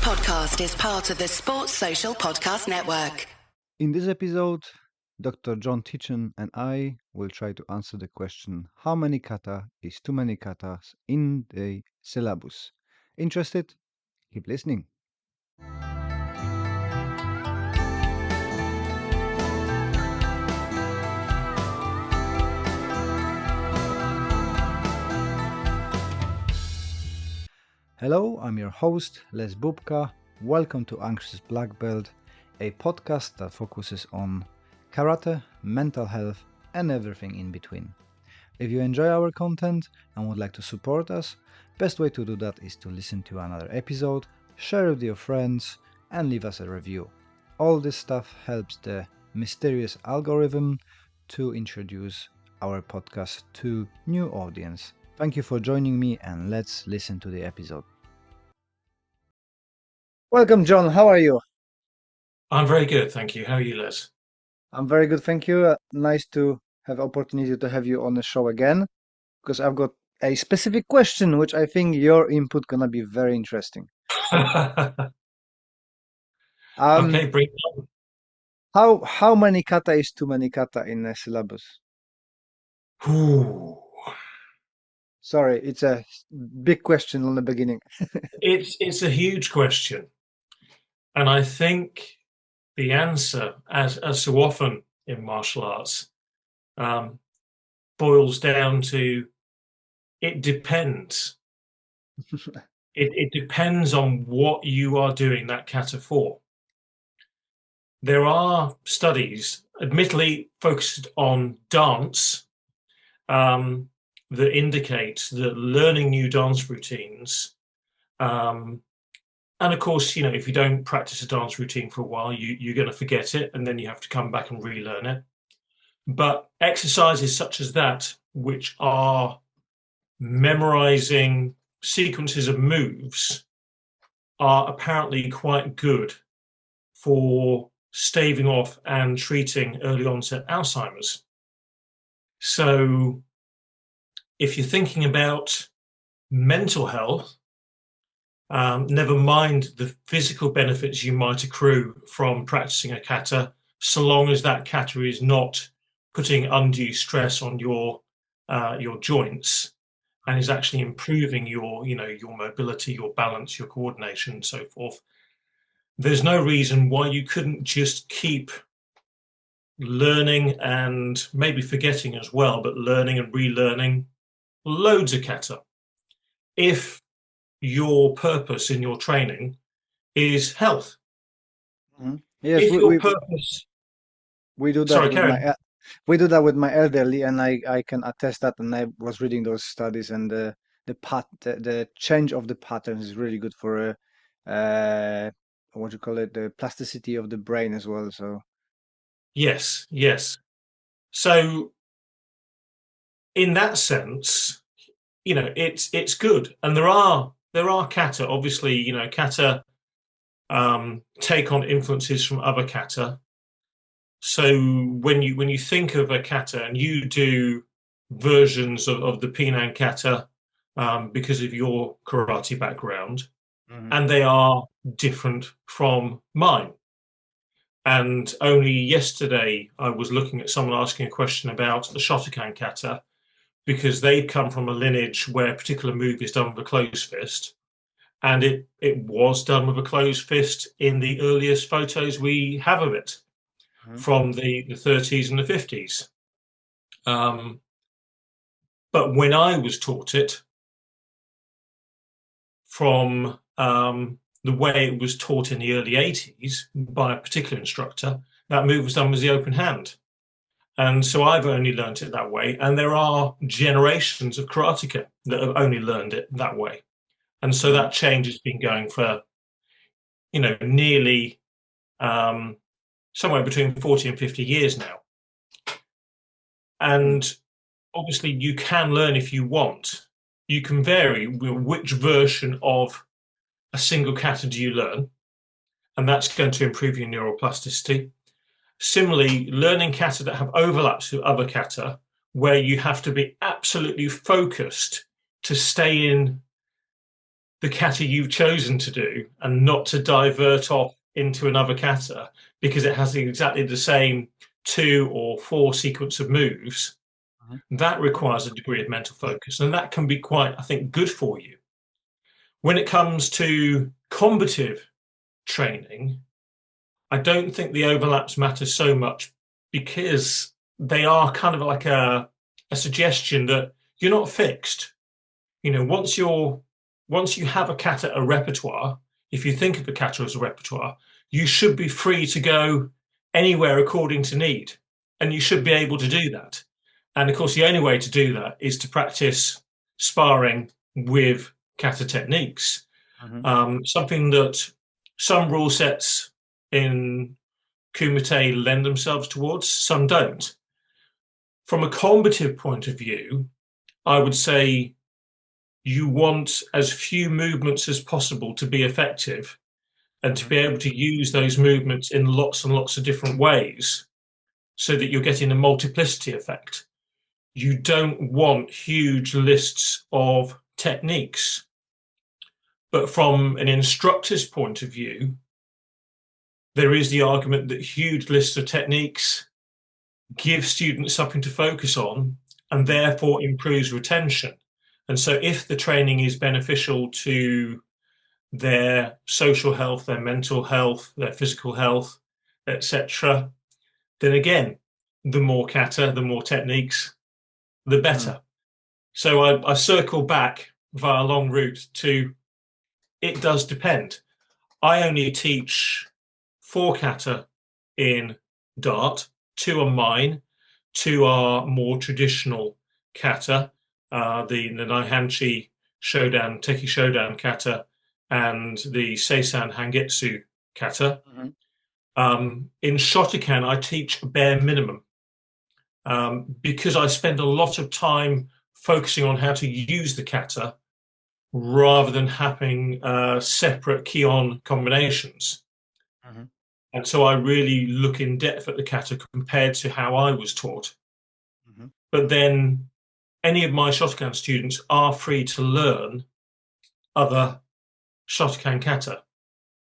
podcast is part of the Sports Social Podcast Network. In this episode, Dr. John Titchen and I will try to answer the question, how many kata is too many katas in the syllabus? Interested? Keep listening. Hello, I'm your host, Les Bubka. Welcome to Anxious Black Belt, a podcast that focuses on karate, mental health, and everything in between. If you enjoy our content and would like to support us, best way to do that is to listen to another episode, share with your friends, and leave us a review. All this stuff helps the mysterious algorithm to introduce our podcast to new audience. Thank you for joining me, and let's listen to the episode. Welcome, John. How are you? I'm very good, thank you. How are you, Les? I'm very good, thank you. Nice to have opportunity to have you on the show again, because I've got a specific question, which I think your input gonna be very interesting. Okay, bring it on. How many kata is too many kata in a syllabus? Ooh. Sorry, it's a big question on the beginning. It's a huge question, and I think the answer, as so often in martial arts, boils down to it depends. It depends on what you are doing that kata for. There are studies, admittedly focused on dance, that indicate that learning new dance routines, and of course, you know, if you don't practice a dance routine for a while, you're going to forget it, and then you have to come back and relearn it. But exercises such as that, which are memorizing sequences of moves, are apparently quite good for staving off and treating early onset Alzheimer's. So if you're thinking about mental health, never mind the physical benefits you might accrue from practicing a kata, so long as that kata is not putting undue stress on your joints and is actually improving your mobility, your balance, your coordination, and so forth. There's no reason why you couldn't just keep learning and maybe forgetting as well, but learning and relearning loads of kata. If your purpose in your training is health. Mm-hmm. Yes, if your purpose... We do that. Sorry, we do that with my elderly, and I can attest that. And I was reading those studies, and the change of the pattern is really good for what you call it, the plasticity of the brain as well. So yes. So in that sense, you know, it's good. And there are kata. Obviously, you know, kata take on influences from other kata. So when you think of a kata and you do versions of the Penang kata because of your karate background, and they are different from mine. And only yesterday I was looking at someone asking a question about the Shotokan kata, because they come from a lineage where a particular move is done with a closed fist. And it was done with a closed fist in the earliest photos we have of it from the 30s and the 50s. But when I was taught it, from the way it was taught in the early 80s by a particular instructor, that move was done with the open hand. And so I've only learned it that way. And there are generations of karateka that have only learned it that way. And so that change has been going for, you know, nearly somewhere between 40 and 50 years now. And obviously you can learn if you want. You can vary which version of a single kata do you learn, and that's going to improve your neuroplasticity. Similarly, learning kata that have overlaps with other kata, where you have to be absolutely focused to stay in the kata you've chosen to do and not to divert off into another kata because it has exactly the same 2 or 4 sequence of moves, that requires a degree of mental focus. And that can be quite, I think, good for you. When it comes to combative training, I don't think the overlaps matter so much because they are kind of like a suggestion that you're not fixed. Once you have a kata, a repertoire, if you think of a kata as a repertoire, you should be free to go anywhere according to need. And you should be able to do that. And of course, the only way to do that is to practice sparring with kata techniques. Something that some rule sets in kumite lend themselves towards, some don't. From a combative point of view, I would say you want as few movements as possible to be effective and to be able to use those movements in lots and lots of different ways so that you're getting a multiplicity effect. You don't want huge lists of techniques. But from an instructor's point of view, there is the argument that huge lists of techniques give students something to focus on and therefore improves retention. And so if the training is beneficial to their social health, their mental health, their physical health, etc., then again, the more kata, the more techniques, the better. So I circle back via a long route to it does depend. I only teach 4 kata in Dart, 2 are mine, 2 are more traditional kata, the Naihanchi Shodan, Teki Shodan kata, and the Seisan Hangetsu kata. In Shotokan, I teach bare minimum because I spend a lot of time focusing on how to use the kata rather than having separate key-on combinations. And so I really look in depth at the kata compared to how I was taught. But then any of my Shotokan students are free to learn other Shotokan kata.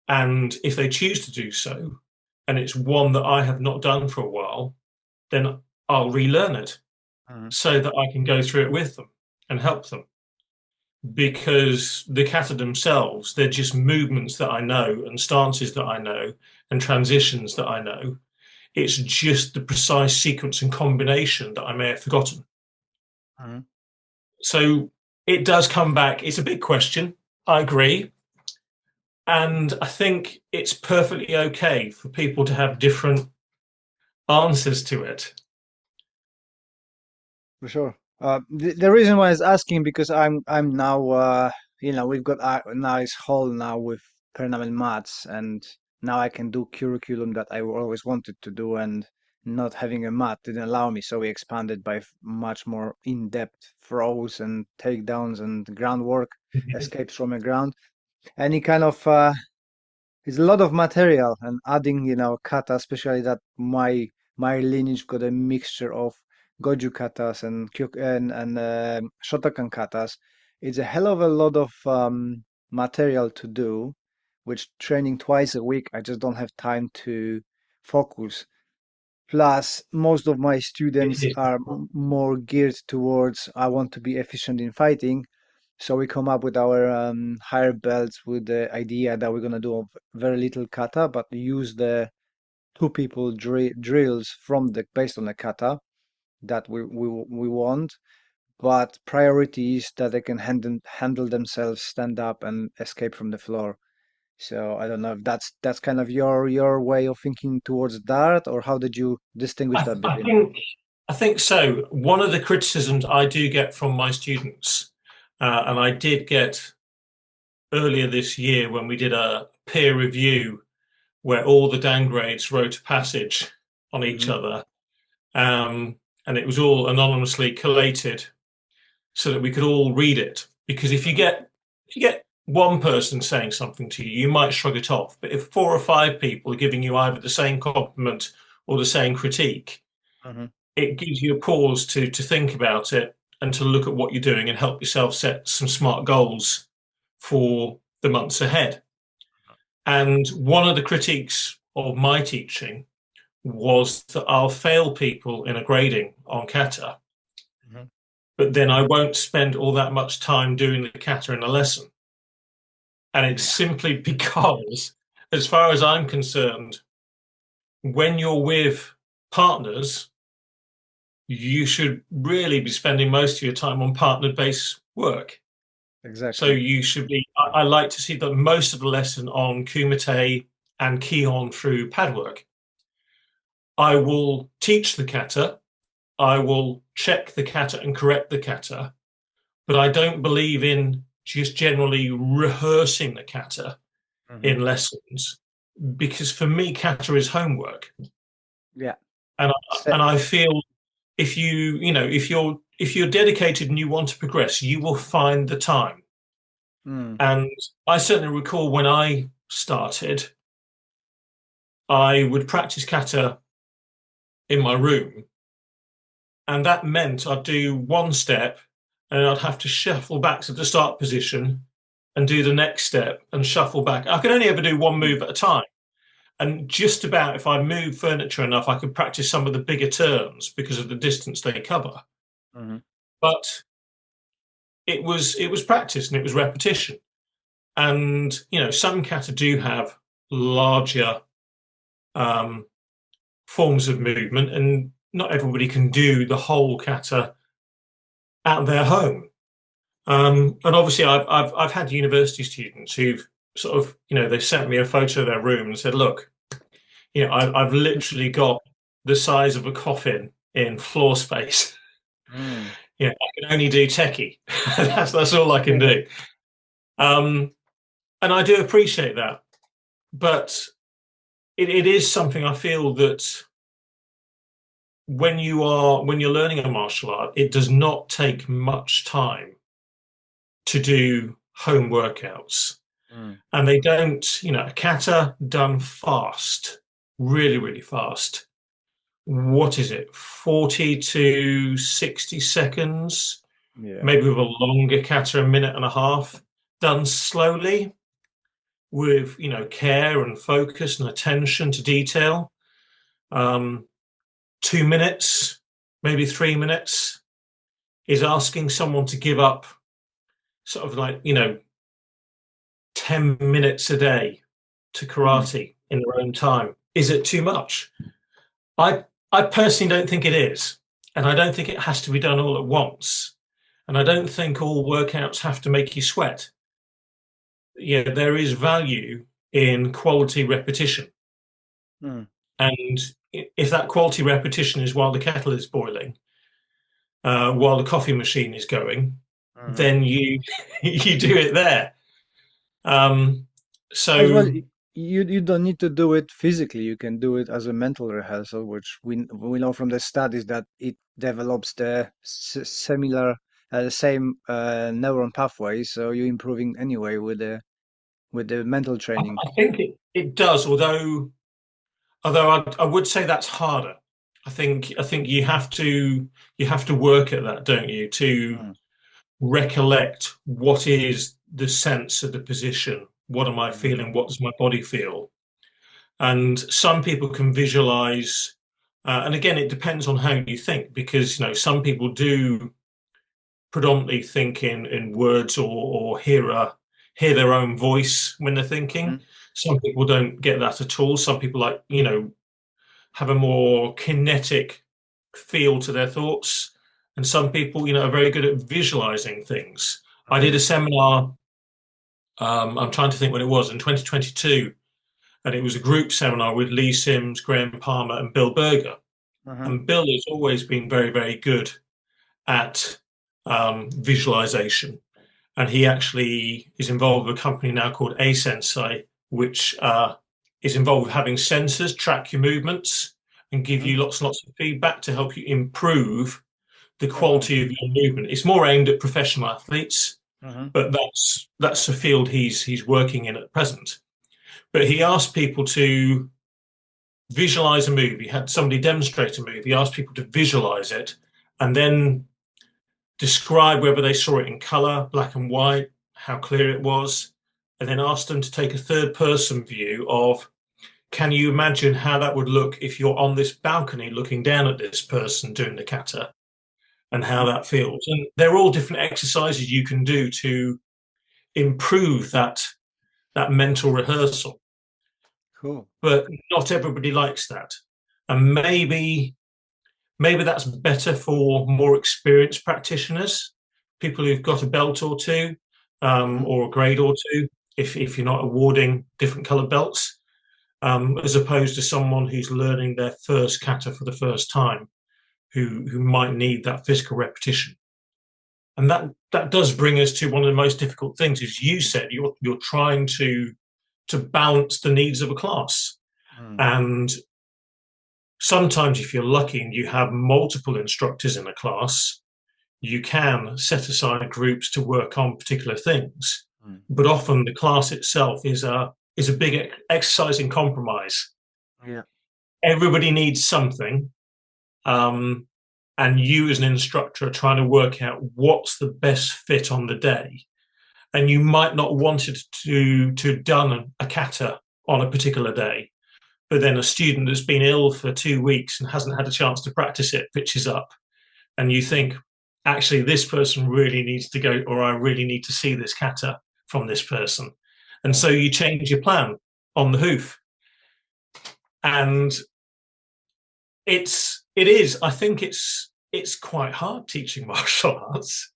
And if they choose to do so, and it's one that I have not done for a while, then I'll relearn it so that I can go through it with them and help them. Because the kata themselves, they're just movements that I know and stances that I know and transitions that I know. It's just the precise sequence and combination that I may have forgotten. So it does come back. It's a big question. I agree. And I think it's perfectly okay for people to have different answers to it. For sure. The reason why I was asking because I'm now we've got a nice hall now with permanent mats, and now I can do curriculum that I always wanted to do, and not having a mat didn't allow me, so we expanded by much more in-depth throws and takedowns and groundwork, escapes from the ground. Any kind of it's a lot of material, and adding kata, especially that my lineage got a mixture of goju katas and shotokan katas. It's a hell of a lot of material to do, which training twice a week I just don't have time to focus. Plus, most of my students are more geared towards I want to be efficient in fighting. So we come up with our higher belts with the idea that we're gonna do very little kata, but use the 2 people drills from the based on the kata that we want. But priority is that they can handle themselves, stand up, and escape from the floor. So I don't know if that's kind of your way of thinking towards that, or how did you distinguish that between? I think so. One of the criticisms I do get from my students, and I did get earlier this year when we did a peer review where all the downgrades wrote a passage on each other, and it was all anonymously collated so that we could all read it. Because if you get one person saying something to you, you might shrug it off. But if 4 or 5 people are giving you either the same compliment or the same critique, it gives you a pause to think about it and to look at what you're doing and help yourself set some smart goals for the months ahead. And one of the critiques of my teaching was that I'll fail people in a grading on kata, but then I won't spend all that much time doing the kata in a lesson. And it's simply because, as far as I'm concerned, when you're with partners, you should really be spending most of your time on partner-based work. Exactly. So you should be, I like to see that most of the lesson on kumite and ki-hon through pad work. I will teach the kata, I will check the kata and correct the kata, but I don't believe in just generally rehearsing the kata in lessons, because for me, kata is homework. Yeah. And I feel if you're dedicated and you want to progress, you will find the time. And I certainly recall when I started, I would practice kata in my room, and that meant I'd do one step and I'd have to shuffle back to the start position and do the next step and shuffle back. I could only ever do one move at a time. And just about, if I moved furniture enough, I could practice some of the bigger turns because of the distance they cover. But it was practice and it was repetition. And, some kata do have larger forms of movement, and not everybody can do the whole kata at their home. And obviously, I've had university students who've sort of, they sent me a photo of their room and said, look, I've literally got the size of a coffin in floor space. I can only do techie. that's all I can do. And I do appreciate that. But it is something I feel that when you're learning a martial art, it does not take much time to do home workouts. And they don't, a kata done fast, really, really fast. What is it? 40 to 60 seconds, maybe with a longer kata, a minute and a half, done slowly with, care and focus and attention to detail. 2 minutes, maybe 3 minutes, is asking someone to give up sort of like, 10 minutes a day to karate in their own time. Is it too much? I personally don't think it is. And I don't think it has to be done all at once. And I don't think all workouts have to make you sweat. There is value in quality repetition. And if that quality repetition is while the kettle is boiling, while the coffee machine is going, then you do it there. So as well, you don't need to do it physically. You can do it as a mental rehearsal, which we know from the studies that it develops the similar same neuron pathways. So you're improving anyway with the mental training. I think it does, although I would say that's harder. I think you have to work at that, don't you, to recollect what is the sense of the position. What am I feeling? What does my body feel? And some people can visualize, and again, it depends on how you think, because some people do predominantly think in words or hear their own voice when they're thinking. Some people don't get that at all. Some people have a more kinetic feel to their thoughts, and some people are very good at visualizing things. I did a seminar, I'm trying to think when it was, in 2022, and it was a group seminar with Lee Sims, Graham Palmer and Bill Berger. And Bill has always been very, very good at visualization, and he actually is involved with a company now called A Sensei, which is involved with having sensors track your movements and give you lots and lots of feedback to help you improve the quality of your movement. It's more aimed at professional athletes, but that's a field he's working in at present. But he asked people to visualize a move. He had somebody demonstrate a move. He asked people to visualize it and then describe whether they saw it in color, black and white, how clear it was, and then asked them to take a third person view of, can you imagine how that would look if you're on this balcony looking down at this person doing the kata, and how that feels? And they're all different exercises you can do to improve that mental rehearsal. Cool. But not everybody likes that. And maybe that's better for more experienced practitioners, people who've got a belt or two, or a grade or two, if you're not awarding different colored belts, as opposed to someone who's learning their first kata for the first time, who might need that physical repetition. And that does bring us to one of the most difficult things. As you said, you're trying to balance the needs of a class. And sometimes, if you're lucky and you have multiple instructors in a class, you can set aside groups to work on particular things. But often the class itself is a big exercise in compromise. Yeah. Everybody needs something, and you as an instructor are trying to work out what's the best fit on the day. And you might not want it to done a kata on a particular day, but then a student that's been ill for 2 weeks and hasn't had a chance to practice it pitches up, and you think, actually, this person really needs to go, or I really need to see this kata from this person. And so you change your plan on the hoof. And I think it's quite hard teaching martial arts.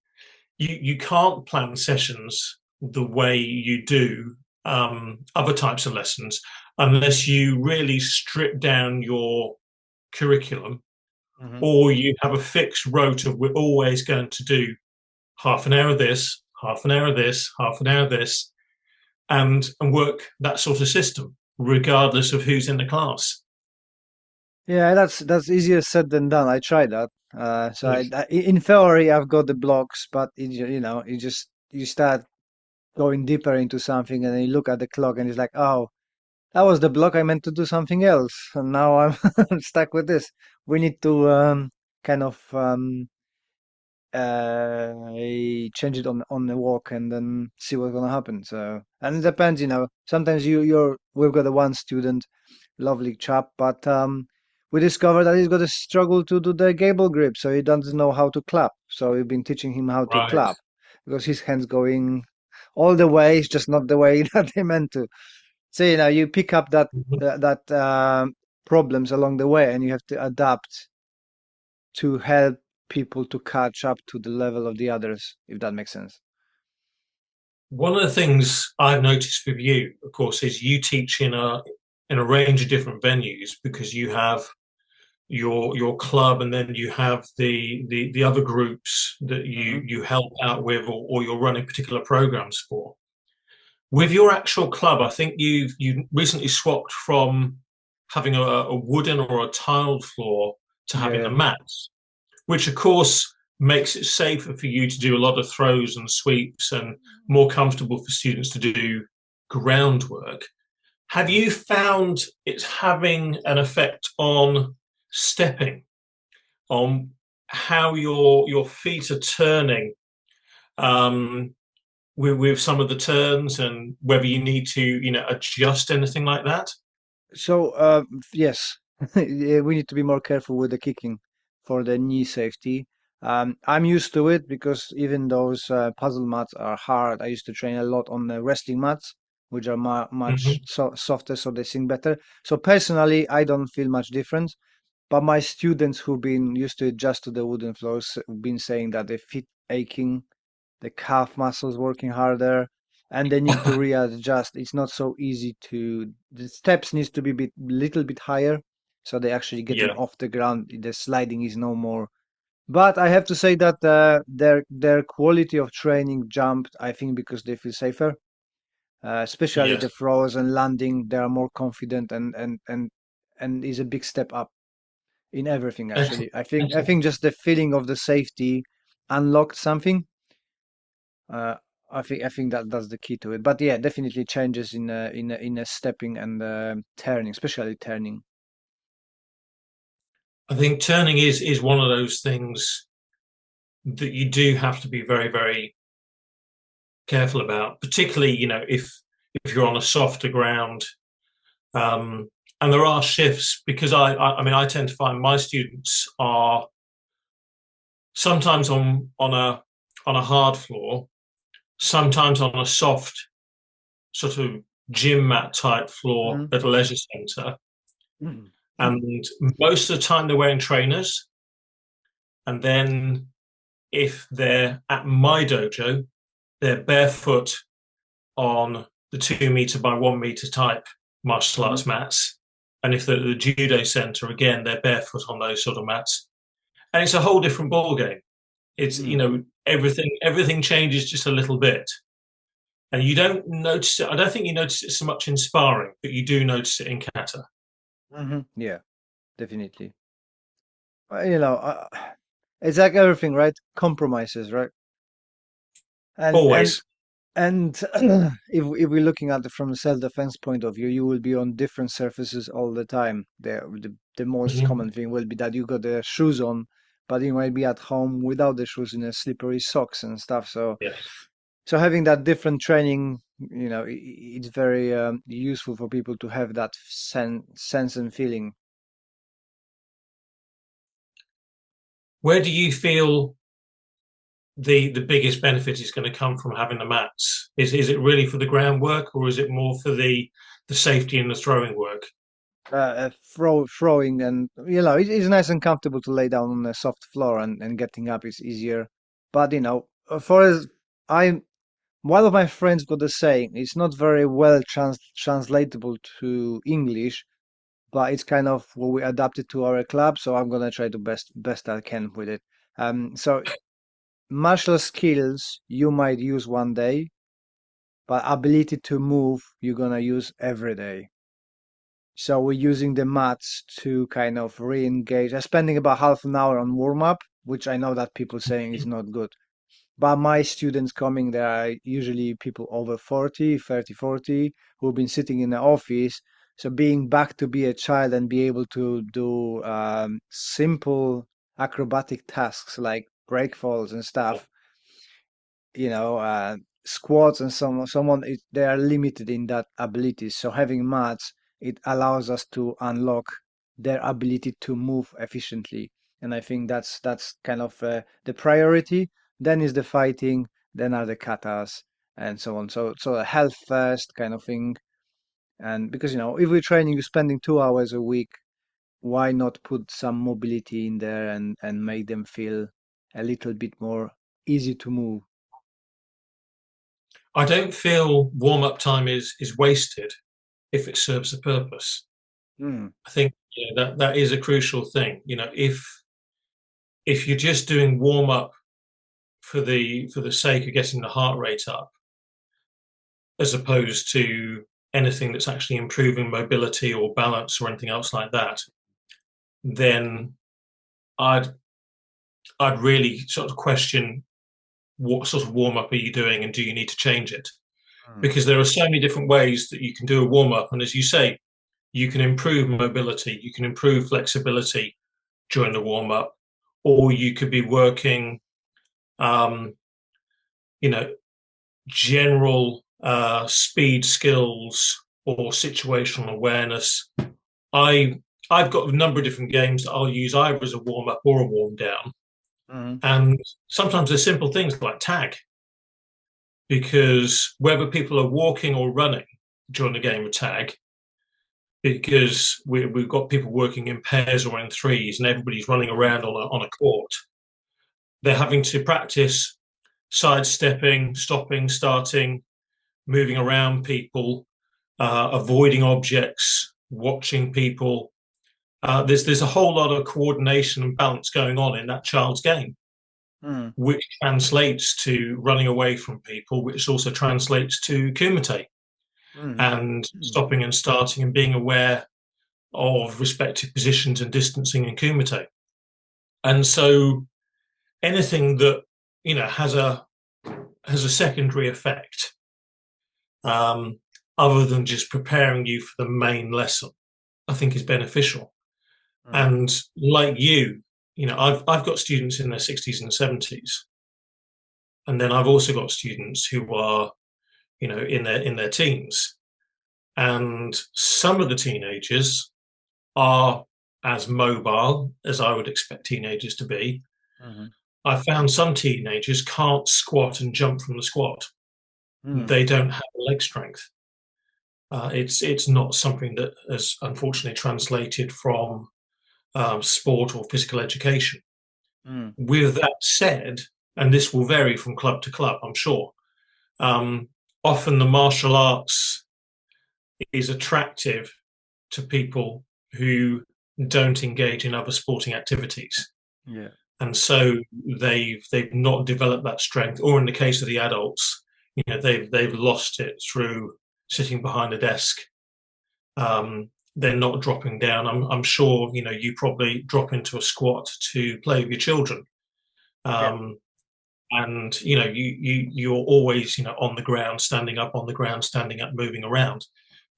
You can't plan sessions the way you do other types of lessons unless you really strip down your curriculum, or you have a fixed rota. We're always going to do half an hour of this, half an hour of this, half an hour of this, and work that sort of system, regardless of who's in the class. Yeah, that's easier said than done. I tried that. So Yes. in theory, I've got the blocks, but you start going deeper into something, and then you look at the clock, and it's like, oh, that was the block. I meant to do something else, and now I'm stuck with this. We need to kind of change it on the walk and then see what's gonna happen. So, and it depends, sometimes we've got a one student, lovely chap, but we discovered that he's got a struggle to do the gable grip, so he doesn't know how to clap. So we've been teaching him how to Right. clap because his hands going all the way, it's just not the way that they meant to. So you pick up that problems along the way, and you have to adapt to help people to catch up to the level of the others, if that makes sense. One of the things I've noticed with you, of course, is you teach in a range of different venues, because you have your club, and then you have the other groups that you help out with, or you're running particular programs for. With your actual club, I think you recently swapped from having a wooden or a tiled floor to Yeah, having the yeah. mats, which of course makes it safer for you to do a lot of throws and sweeps, and more comfortable for students to do groundwork. Have you found it's having an effect on stepping, on how your feet are turning, um, with some of the turns, and whether you need to adjust anything like that? So, yes, yeah, we need to be more careful with the kicking for the knee safety. I'm used to it because even those puzzle mats are hard. I used to train a lot on the wrestling mats, which are much Mm-hmm. softer, so they sink better. So personally, I don't feel much difference. But my students who've been used to adjust to the wooden floors have been saying that their feet aching, the calf muscles working harder, and they need to readjust. It's not so easy the steps needs to be little bit higher, so they're actually getting Yeah. off the ground. The sliding is no more. But I have to say that their quality of training jumped, I think, because they feel safer, especially Yes. the throws and landing. They are more confident, and is a big step up in everything. Actually, Excellent. I think Excellent. just the feeling of the safety unlocked something. uh, I think that's the key to it. But yeah, definitely changes in a stepping and turning, especially turning. I think turning is one of those things that you do have to be very, very careful about, particularly, if you're on a softer ground. And there are shifts because I mean, I tend to find my students are sometimes on a hard floor, sometimes on a soft sort of gym mat type floor Mm-hmm. at a leisure centre. Mm-hmm. And most of the time they're wearing trainers. And then if they're at my dojo, they're barefoot on the 2 meter by 1 meter type martial Mm-hmm. arts mats. And if they're at the judo center, again, they're barefoot on those sort of mats. And it's a whole different ball game. It's, everything changes just a little bit. And you don't notice it. I don't think you notice it so much in sparring, but you do notice it in kata. Mm-hmm. Yeah, definitely. You know, it's like everything, right? Compromises, right? And and Always. and if we're looking at it from a self-defense point of view, you will be on different surfaces all the time. The most Mhm. common thing will be that you got the shoes on, but you might be at home without the shoes in a slippery socks and stuff. So Yes. so having that different training, it's very useful for people to have that sense and feeling. Where do you feel the biggest benefit is going to come from having the mats? Is it really for the groundwork, or is it more for the safety and the throwing work? Throwing, and it's nice and comfortable to lay down on a soft floor, and getting up is easier. But for as I one of my friends got a saying, it's not very well translatable to English, but it's kind of what we adapted to our club, so I'm gonna try to best I can with it. So martial skills you might use one day, but ability to move you're gonna use every day. So we're using the mats to kind of re-engage. I'm spending about half an hour on warm up, which I know that people saying is not good. But my students coming there are usually people over 40, 30, 40, who've been sitting in the office. So being back to be a child and be able to do simple acrobatic tasks like break falls and stuff, you know, uh, squats, and they are limited in that ability. So having mats, it allows us to unlock their ability to move efficiently. And I think that's kind of the priority. Then is the fighting, then are the katas, and so on. So a health first kind of thing. And because if we're training, you're spending 2 hours a week, why not put some mobility in there and make them feel a little bit more easy to move? I don't feel warm up time is wasted if it serves a purpose. Mm. I think that is a crucial thing. If you're just doing warm up for the sake of getting the heart rate up, as opposed to anything that's actually improving mobility or balance or anything else like that, then I'd I'd really sort of question what sort of warm up are you doing and do you need to change it? Mm. Because there are so many different ways that you can do a warm up, and as you say, you can improve mobility, you can improve flexibility during the warm up, or you could be working, um, you know, general speed skills or situational awareness. I I've got a number of different games that I'll use either as a warm up or a warm down, Mm. and sometimes they're simple things like tag, because whether people are walking or running during the game of tag, because we've got people working in pairs or in threes, and everybody's running around on a court, they're having to practice sidestepping, stopping, starting, moving around people, avoiding objects, watching people. There's a whole lot of coordination and balance going on in that child's game, Mm. which translates to running away from people, which also translates to kumite Mm. and Mm. stopping and starting and being aware of respective positions and distancing in kumite. And so anything that has a secondary effect, um, other than just preparing you for the main lesson, I think is beneficial. Mm. And like I've got students in their 60s and 70s, And then I've also got students who are, in their teens, and some of the teenagers are as mobile as I would expect teenagers to be. Hmm. I found some teenagers can't squat and jump from the squat. Mm. They don't have leg strength. It's not something that has unfortunately translated from sport or physical education. Mm. With that said, and this will vary from club to club, I'm sure, um, often the martial arts is attractive to people who don't engage in other sporting activities. Yeah. And so they've not developed that strength, or in the case of the adults, they've lost it through sitting behind a desk. They're not dropping down. I'm sure you probably drop into a squat to play with your children, Yeah. um, and you're always on the ground, standing up on the ground, standing up, moving around.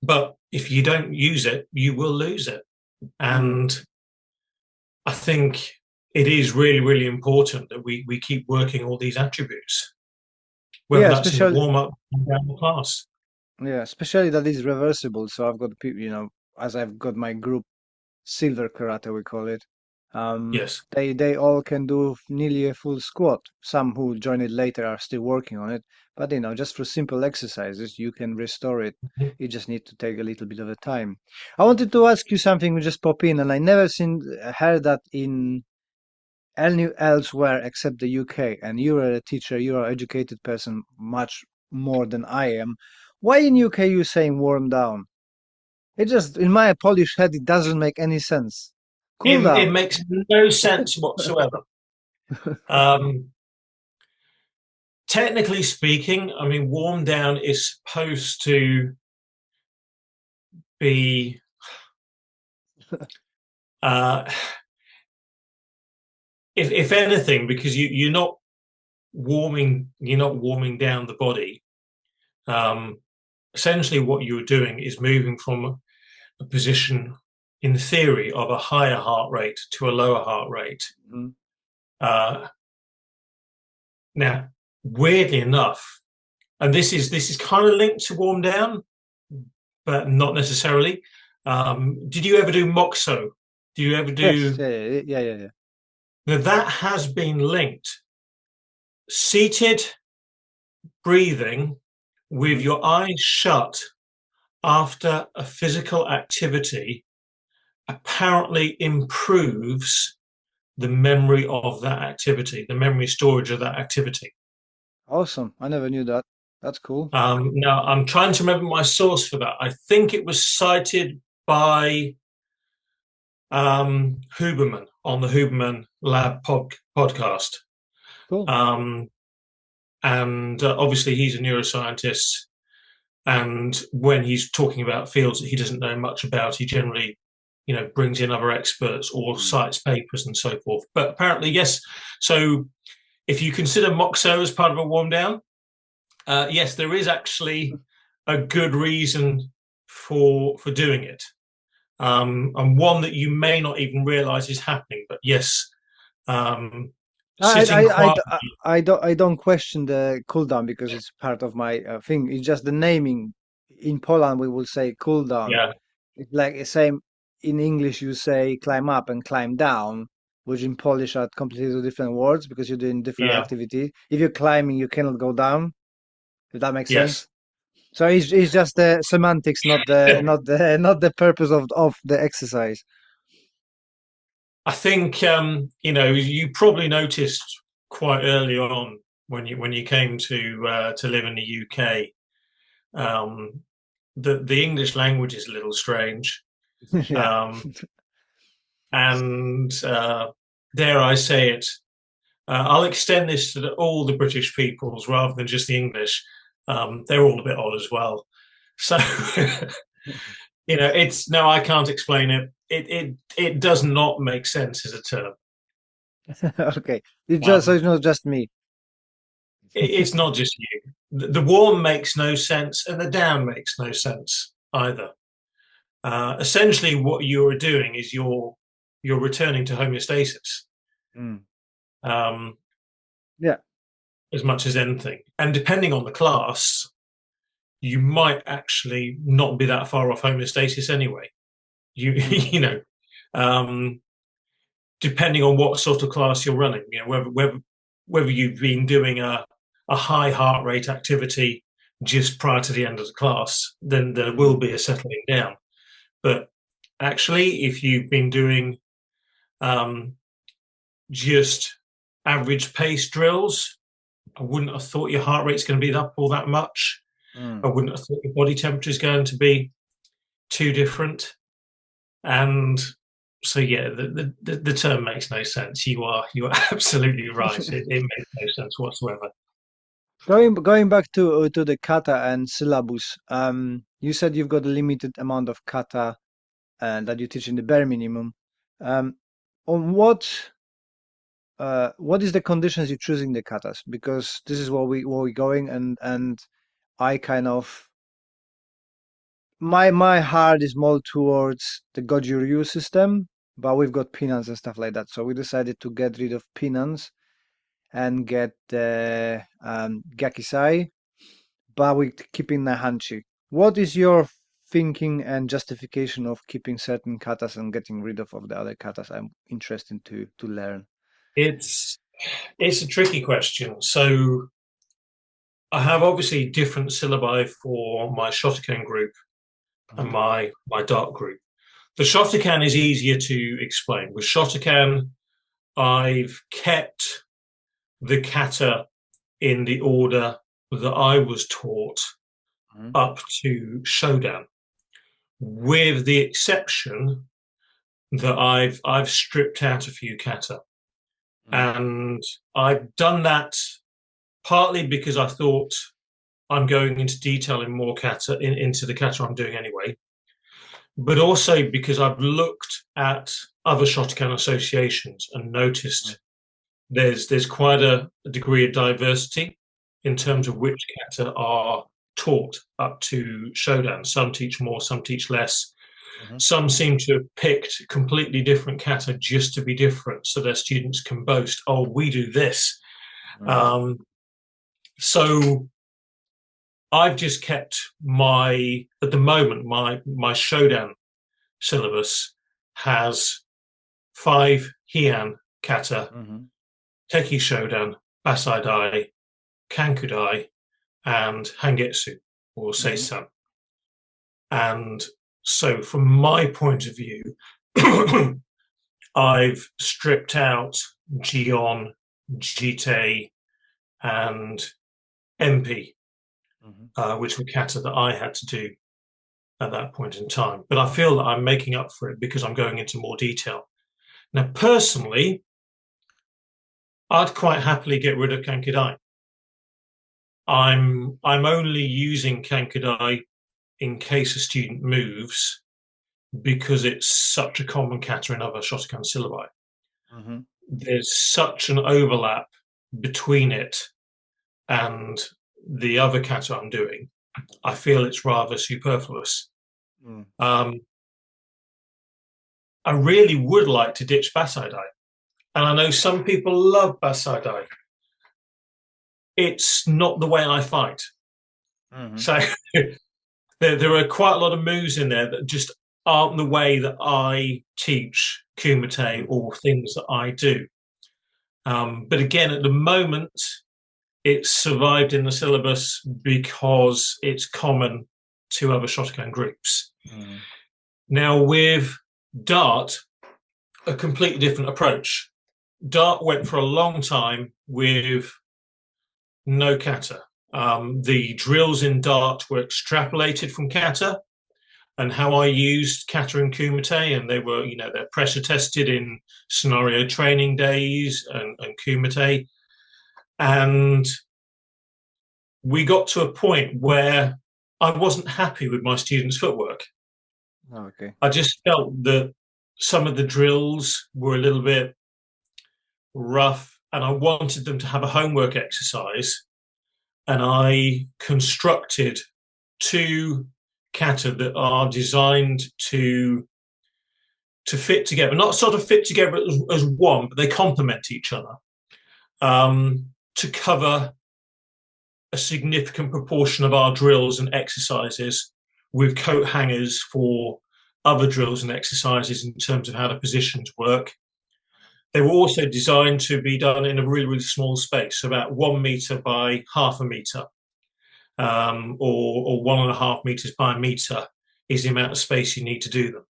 But if you don't use it, you will lose it. Mm. And I think it is really, really important that we keep working all these attributes, whether Yeah, that's in the especially warm up and down the class. yeah, especially that is reversible. So I've got people, as I've got my group silver karate, we call it. Yes. They all can do nearly a full squat. Some who join it later are still working on it, but just for simple exercises, you can restore it. Mhm. You just need to take a little bit of a time. I wanted to ask you something. We just pop in, and I never heard that in elsewhere except the UK. And you are a teacher, you are an educated person, much more than I am. Why in UK you saying warm down? It just, in my Polish head, it doesn't make any sense. Cool It down. makes no sense whatsoever. Um, Technically speaking, I mean, warm down is supposed to be, uh, if anything, because you're not warming down the body. Um, Essentially, what you're doing is moving from a position, in theory, of a higher heart rate to a lower heart rate. Mhm. Uh, Now, weirdly enough, and this is kind of linked to warm down, but not necessarily. Did you ever do moxo? Do you ever Yes, do? yeah, yeah, yeah, yeah, yeah. Now that has been linked. Seated breathing with Mhm. your eyes shut after a physical activity apparently improves the memory of that activity, the memory storage of that activity. Awesome. I never knew that. That's cool. Now, I'm trying to remember my source for that. I think it was cited by Huberman on the Huberman Lab podcast. Cool. Um, and obviously, he's a neuroscientist. And when he's talking about fields that he doesn't know much about, he generally, brings in other experts or Mm. cites papers and so forth. But apparently, yes. So if you consider Moxo as part of a warm down, yes, there is actually a good reason for doing it, and one that you may not even realise is happening. But yes, um, I, sitting I, I, quiet. d- I don't question the cooldown because it's part of my thing. It's just the naming. In Poland, we will say cooldown. Yeah, It's like the same in English. You say climb up and climb down, which in Polish are completely two different words because you're doing different yeah, activity. If you're climbing, you cannot go down. If that makes sense. yes. So it's just the semantics, not the not the not the purpose of the exercise. I think you probably noticed quite early on when you came to live in the UK, um, that the English language is a little strange, Yeah. um, and dare I say it, I'll extend this to all the British peoples rather than just the English. They're all a bit odd as well. So it's no, I can't explain it. It does not make sense as a term. Okay. So Um, it's not just me. it's not just you. The warm makes no sense, and the down makes no sense either. Essentially, what you're doing is you're returning to homeostasis. Mm. Um, Yeah. as much as anything. And depending on the class, you might actually not be that far off homeostasis anyway. You know, um, depending on what sort of class you're running, you know, whether you've been doing a high heart rate activity just prior to the end of the class, then there will be a settling down. But actually, if you've been doing just average pace drills, I wouldn't have thought your heart rate's going to be up all that much. I wouldn't have thought your body temperature is going to be too different. And so, yeah, the term makes no sense. You are absolutely right. It makes no sense whatsoever. Going back to the kata and syllabus, you said you've got a limited amount of kata and that you teach in the bare minimum. On what is the conditions you're choosing the katas? Because this is where we're going, and I kind of my heart is more towards the Goju Ryu system, but we've got pinans and stuff like that. So we decided to get rid of pinans and get the Gakisai, but we're keeping Nahanchi. What is your thinking and justification of keeping certain katas and getting rid of the other katas? I'm interested to learn. It's a tricky question. So I have obviously different syllabi for my Shotokan group and my Dart group. The Shotokan is easier to explain. With Shotokan, I've kept the kata in the order that I was taught up to Shodan, with the exception that I've stripped out a few kata. And I've done that partly because I thought I'm going into detail in more kata, into the kata I'm doing anyway, but also because I've looked at other Shotokan associations and noticed there's quite a degree of diversity in terms of which kata are taught up to Shodan. Some teach more, some teach less. Some seem to have picked completely different kata just to be different, so their students can boast, "Oh, we do this." So I've just kept at the moment, my Shodan syllabus has 5 Heian kata, Teki Shodan, Basai Dai, Kankudai, and Hangetsu, or Seisan. And so from my point of view, I've stripped out Gion, Jite, and MP, which were kata that I had to do at that point in time. But I feel that I'm making up for it because I'm going into more detail. Now, personally, I'd quite happily get rid of Kankudai. I'm only using Kankudai in case a student moves because it's such a common kata in other Shotokan syllabi. There's such an overlap between it and the other kata I'm doing. I feel it's rather superfluous. I really would like to ditch Basai Dai. And I know some people love Basai Dai. It's not the way I fight. So there are quite a lot of moves in there that just aren't the way that I teach kumite or things that I do. But again, at the moment, it's survived in the syllabus because it's common to other Shotokan groups. Now, with Dart, a completely different approach. Dart went for a long time with no kata. The drills in Dart were extrapolated from kata, and how I used kata and kumite, and they were, they're pressure tested in scenario training days and kumite. And we got to a point where I wasn't happy with my students' footwork. I just felt that some of the drills were a little bit rough, and I wanted them to have a homework exercise. And I constructed 2 kata that are designed to fit together, not sort of fit together as one, but they complement each other, to cover a significant proportion of our drills and exercises with coat hangers for other drills and exercises in terms of how the positions work. They were also designed to be done in a really, really small space, so about 1 meter by half a meter, or 1.5 meters by a meter is the amount of space you need to do them.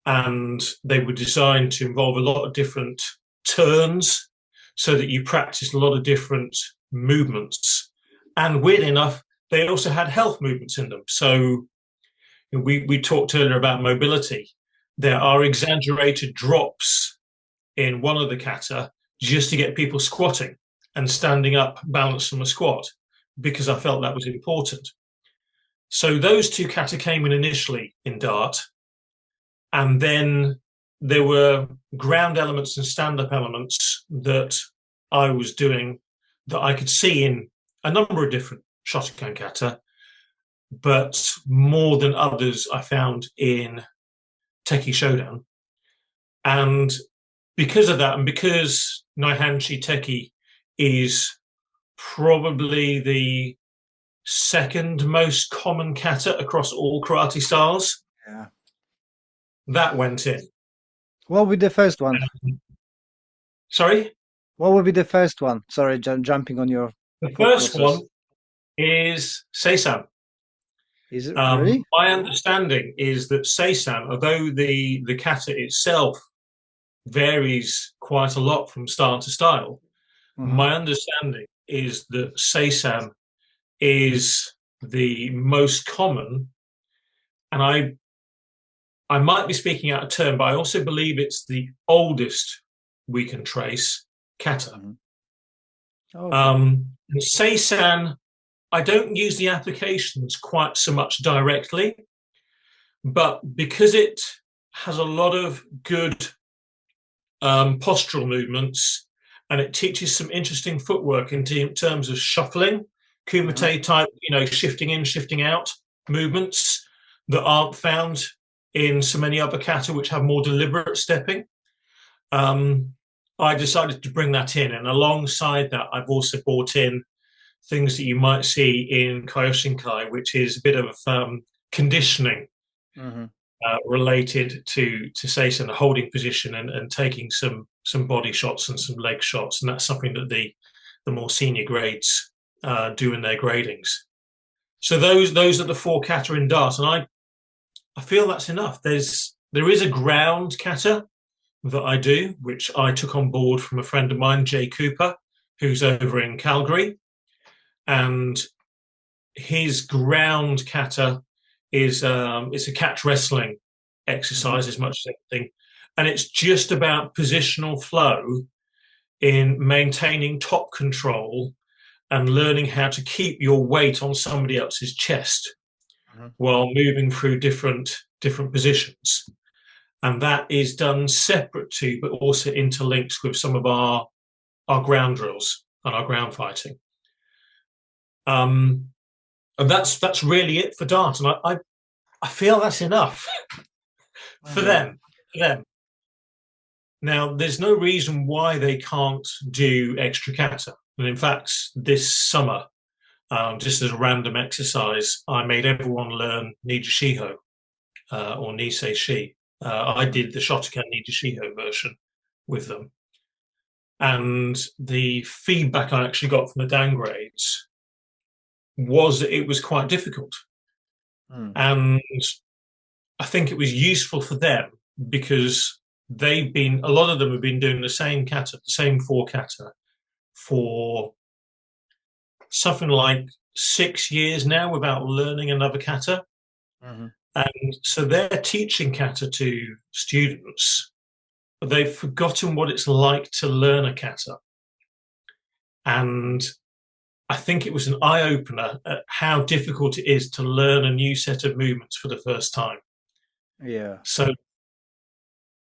And they were designed to involve a lot of different turns so that you practice a lot of different movements. And weirdly enough, they also had health movements in them. So we talked earlier about mobility. There are exaggerated drops in one of the kata just to get people squatting and standing up balanced from a squat, because I felt that was important. So those two kata came in initially in Dart, and then there were ground elements and stand-up elements that I was doing that I could see in a number of different Shotokan kata, but more than others I found in Teki Shodan. And because of that, and because Naihanchi Teki is probably the second most common kata across all karate styles, that went in. What would be the first one? Sorry? What would be the first one? Sorry, jumping on your... The first one is Seisan. Is it really? My understanding is that Seisan, although the kata itself varies quite a lot from style to style, my understanding is that Seisan is the most common, and I might be speaking out of turn, but I also believe it's the oldest we can trace kata. Seisan, I don't use the applications quite so much directly, but because it has a lot of good postural movements, and it teaches some interesting footwork in terms of shuffling, kumite type, shifting in, shifting out movements that aren't found in so many other kata, which have more deliberate stepping. I decided to bring that in, and alongside that, I've also brought in things that you might see in Kyokushinkai, which is a bit of conditioning related to Seisan, the holding position and taking some body shots and some leg shots, and that's something that the more senior grades do in their gradings. So those are the 4 kata in Dart, and I feel that's enough. There is a ground kata that I do, which I took on board from a friend of mine, Jay Cooper, who's over in Calgary, and his ground kata is it's a catch wrestling exercise as much as anything, and it's just about positional flow in maintaining top control and learning how to keep your weight on somebody else's chest while moving through different positions. And that is done separate to, but also interlinks with some of our ground drills and our ground fighting. And that's really it for Dart. And I feel that's enough for them. Now, there's no reason why they can't do extra kata. And in fact, this summer, just as a random exercise, I made everyone learn Nijishiho or Nisei Shi. I did the Shotokan Nijishiho version with them. And the feedback I actually got from the downgrades was that it was quite difficult. And I think it was useful for them because a lot of them have been doing the same kata, the same 4 kata, for something like 6 years now without learning another kata. And so they're teaching kata to students, but they've forgotten what it's like to learn a kata. And I think it was an eye-opener at how difficult it is to learn a new set of movements for the first time. So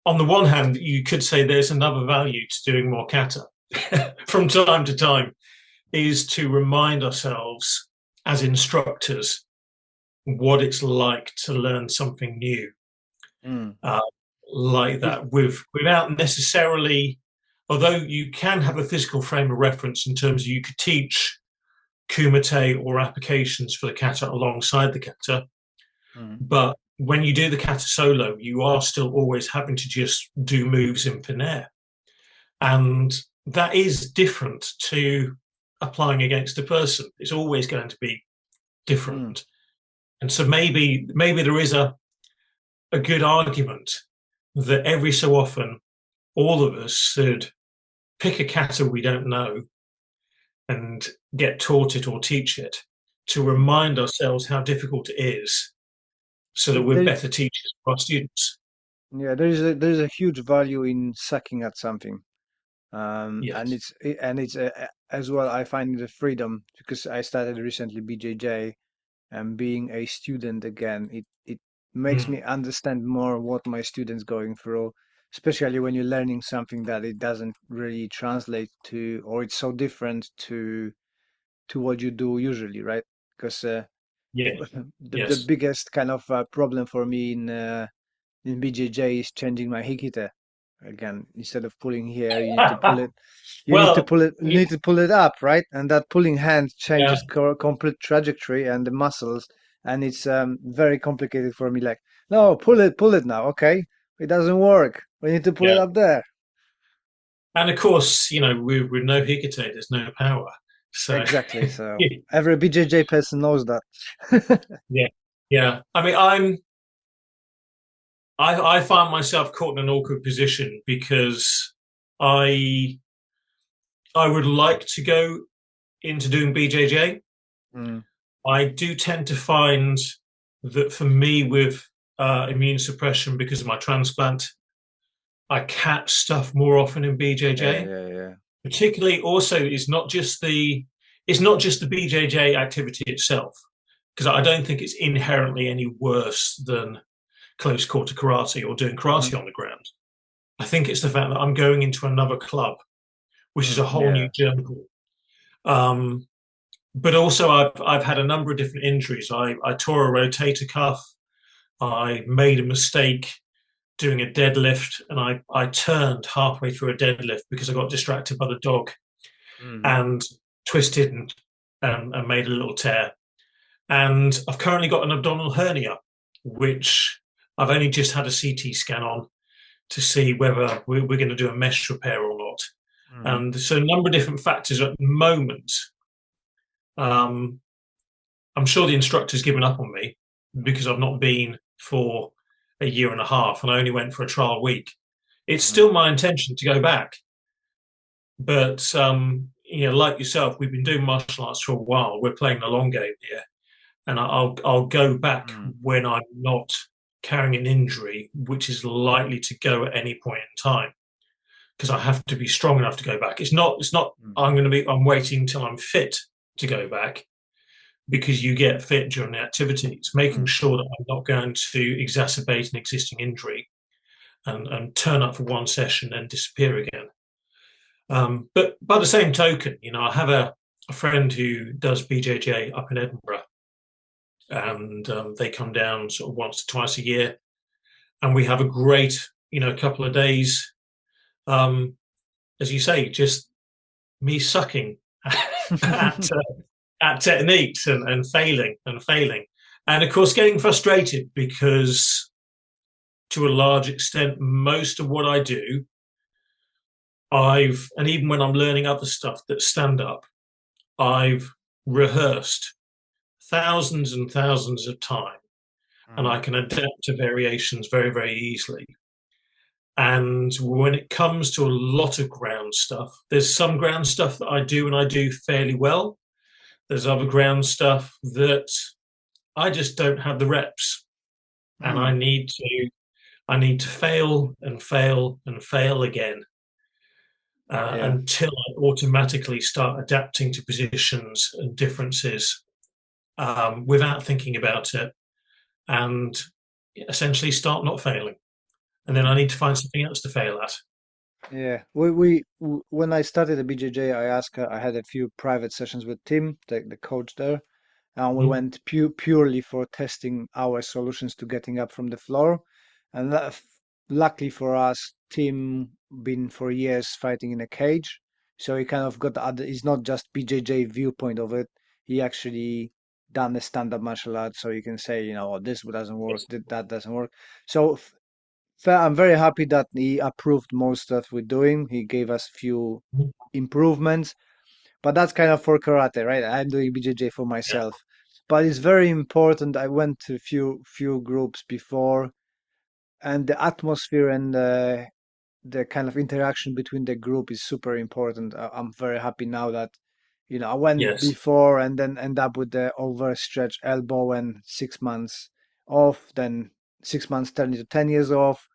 on the one hand, you could say there's another value to doing more kata from time to time, is to remind ourselves as instructors what it's like to learn something new like that, without necessarily, although you can have a physical frame of reference in terms of you could teach kumite or applications for the kata alongside the kata. But when you do the kata solo, you are still always having to just do moves in panair. And that is different to applying against a person. It's always going to be different. And so maybe there is a good argument that every so often all of us should pick a kata we don't know and get taught it or teach it to remind ourselves how difficult it is, so that we're better teachers for our students. Yeah, there's a huge value in sucking at something, Yes. and it's as well. I find the freedom because I started recently BJJ, and being a student again, it makes me understand more what my students going through, especially when you're learning something that it doesn't really translate to, or it's so different to what you do usually, right? Because Yeah. the Yes. biggest kind of problem for me in BJJ is changing my hikite. Again, instead of pulling here, you need to pull it. Well, You need to pull it up, right? And that pulling hand yeah. changes complete trajectory and the muscles, and it's very complicated for me. Like, no, pull it now. Okay, it doesn't work. We need to pull it Yeah. up there. And of course, with no hikite, there's no power. So, Exactly. So every BJJ person knows that. yeah. Yeah. I mean, I find myself caught in an awkward position because I I would like to go into doing BJJ. Mm, I do tend to find that for me, with immune suppression because of my transplant, I catch stuff more often in yeah, BJJ. yeah, yeah. Particularly, also, it's not just the BJJ activity itself, because I don't think it's inherently any worse than close quarter karate or doing Hmm. karate on the ground. I think it's the fact that I'm going into another club, which is a whole new Yeah. jungle. Um, but also, I've had a number of different injuries. I tore a rotator cuff. I made a mistake doing a deadlift, and I turned halfway through a deadlift because I got distracted by the dog Hmm. and twisted and made a little tear. And I've currently got an abdominal hernia, which I've only just had a CT scan on to see whether we're going to do a mesh repair or not. Hmm. And so a number of different factors at the moment. Um, I'm sure the instructor's given up on me because I've not been for a year and a half and I only went for a trial week. It's Hmm. still my intention to go back. But like yourself, we've been doing martial arts for a while. We're playing the long game here, and I'll go back Hmm. when I'm not carrying an injury, which is likely to go at any point in time, because I have to be strong enough to go back. It's not. Hmm. I'm waiting until I'm fit to go back, because you get fit during the activity. It's making Hmm. sure that I'm not going to exacerbate an existing injury and turn up for one session and disappear again. But by the same token, I have a friend who does BJJ up in Edinburgh, and they come down sort of once or twice a year, and we have a great, couple of days. Um, as you say, just me sucking at at techniques and failing and failing, and of course getting frustrated because, to a large extent, most of what I do, and even when I'm learning other stuff that's stand up, I've rehearsed thousands and thousands of times, and Hmm. I can adapt to variations very, very easily. And when it comes to a lot of ground stuff, there's some ground stuff that I do and I do fairly well. There's other ground stuff that I just don't have the reps, and Hmm. I need to fail and fail and fail again Yeah. until I automatically start adapting to positions and differences without thinking about it, and essentially start not failing. And then I need to find something else to fail at. Yeah, when I started the BJJ, I had a few private sessions with Tim, the coach there, and we Mm. went purely for testing our solutions to getting up from the floor. And luckily for us, Tim been for years fighting in a cage, so he kind of got the other. It's not just BJJ viewpoint of it. he actually done the stand-up martial arts, so you can say, oh, this doesn't work, Yes. that doesn't work. So I'm very happy that he approved most stuff we're doing. He gave us few Mhm. improvements, but that's kind of for karate, right? I'm doing BJJ for Yeah. myself, but it's very important. I went to few groups before, and the atmosphere and the kind of interaction between the group is super important. I'm very happy now that I went Yes. before and then end up with the overstretched elbow and 6 months off, then 6 months turn into 10 years off.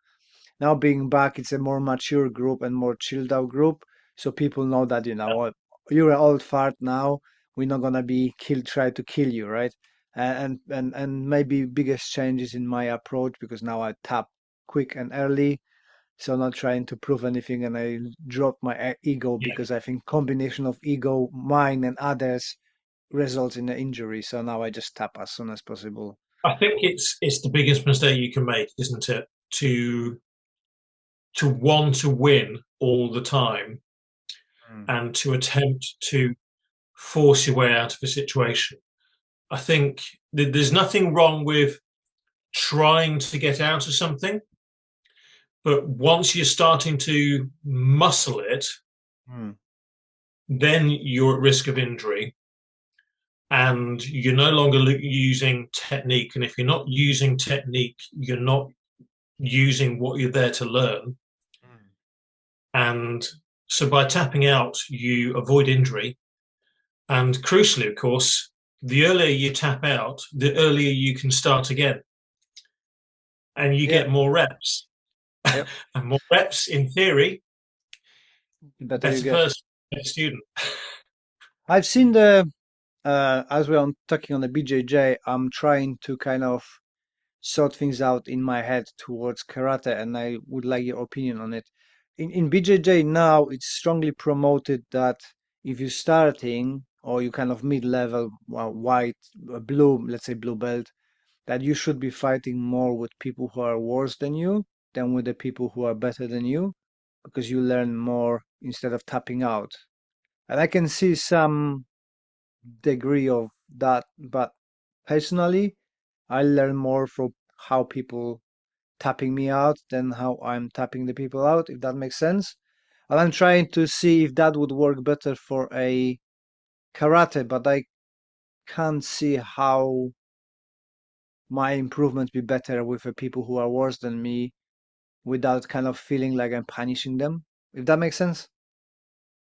Now being back, it's a more mature group and more chilled out group. So people know that, what, you're an old fart now. We're not gonna be try to kill you, right? And maybe biggest changes in my approach because now I tap quick and early. So not trying to prove anything, and I dropped my ego Yeah. because I think combination of ego, mine and others, results in an injury. So now I just tap as soon as possible. I think it's the biggest mistake you can make, isn't it? To want to win all the time Mm. and to attempt to force your way out of a situation. I think there's nothing wrong with trying to get out of something, but once you're starting to muscle it, Mm. then you're at risk of injury and you're no longer using technique. And if you're not using technique, you're not using what you're there to learn. Mm. And so by tapping out, you avoid injury. And crucially, of course, the earlier you tap out, the earlier you can start again and you Yeah. get more reps. Yep. And more reps, in theory, The better you better get. person, better student. I've seen as we're talking on the BJJ, I'm trying to kind of sort things out in my head towards karate, and I would like your opinion on it. In BJJ now, it's strongly promoted that if you're starting or you kind of mid-level, white, blue, let's say blue belt, that you should be fighting more with people who are worse than you than with the people who are better than you, because you learn more instead of tapping out. And I can see some degree of that, but personally, I learn more from how people tapping me out than how I'm tapping the people out, if that makes sense. And I'm trying to see if that would work better for a karate, but I can't see how my improvements be better with the people who are worse than me without kind of feeling like I'm punishing them, if that makes sense.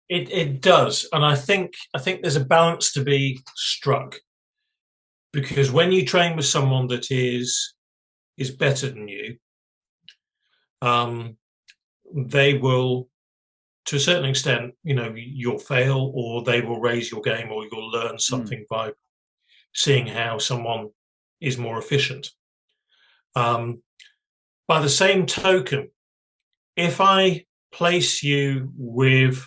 It does, and I think there's a balance to be struck because when you train with someone that is better than you, um, they will, to a certain extent, you'll fail, or they will raise your game, or you'll learn Mm. something by seeing how someone is more efficient. Um, by the same token, if I place you with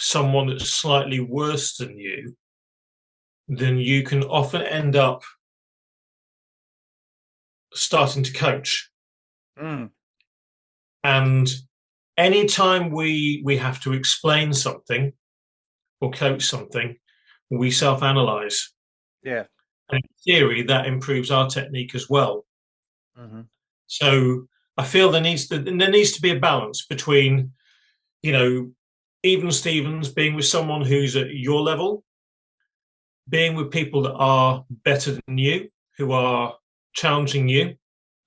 someone that's slightly worse than you, then you can often end up starting to coach. Mm. And anytime we have to explain something or coach something, we self-analyze. Yeah. And in theory, that improves our technique as well. Hmm. So I feel there needs to be a balance between, you know, even Stevens being with someone who's at your level, being with people that are better than you, who are challenging you,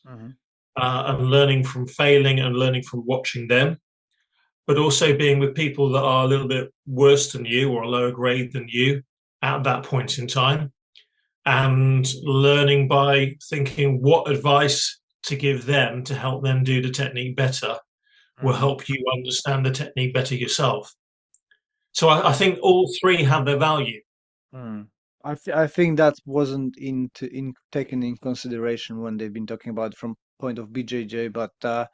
Hmm. and learning from failing and learning from watching them, but also being with people that are a little bit worse than you or a lower grade than you at that point in time, and learning by thinking what advice to give them to help them do the technique better will Hmm. help you understand the technique better yourself. So I think all three have their value. Mm. I think that wasn't in taken in consideration when they've been talking about from point of BJJ, but I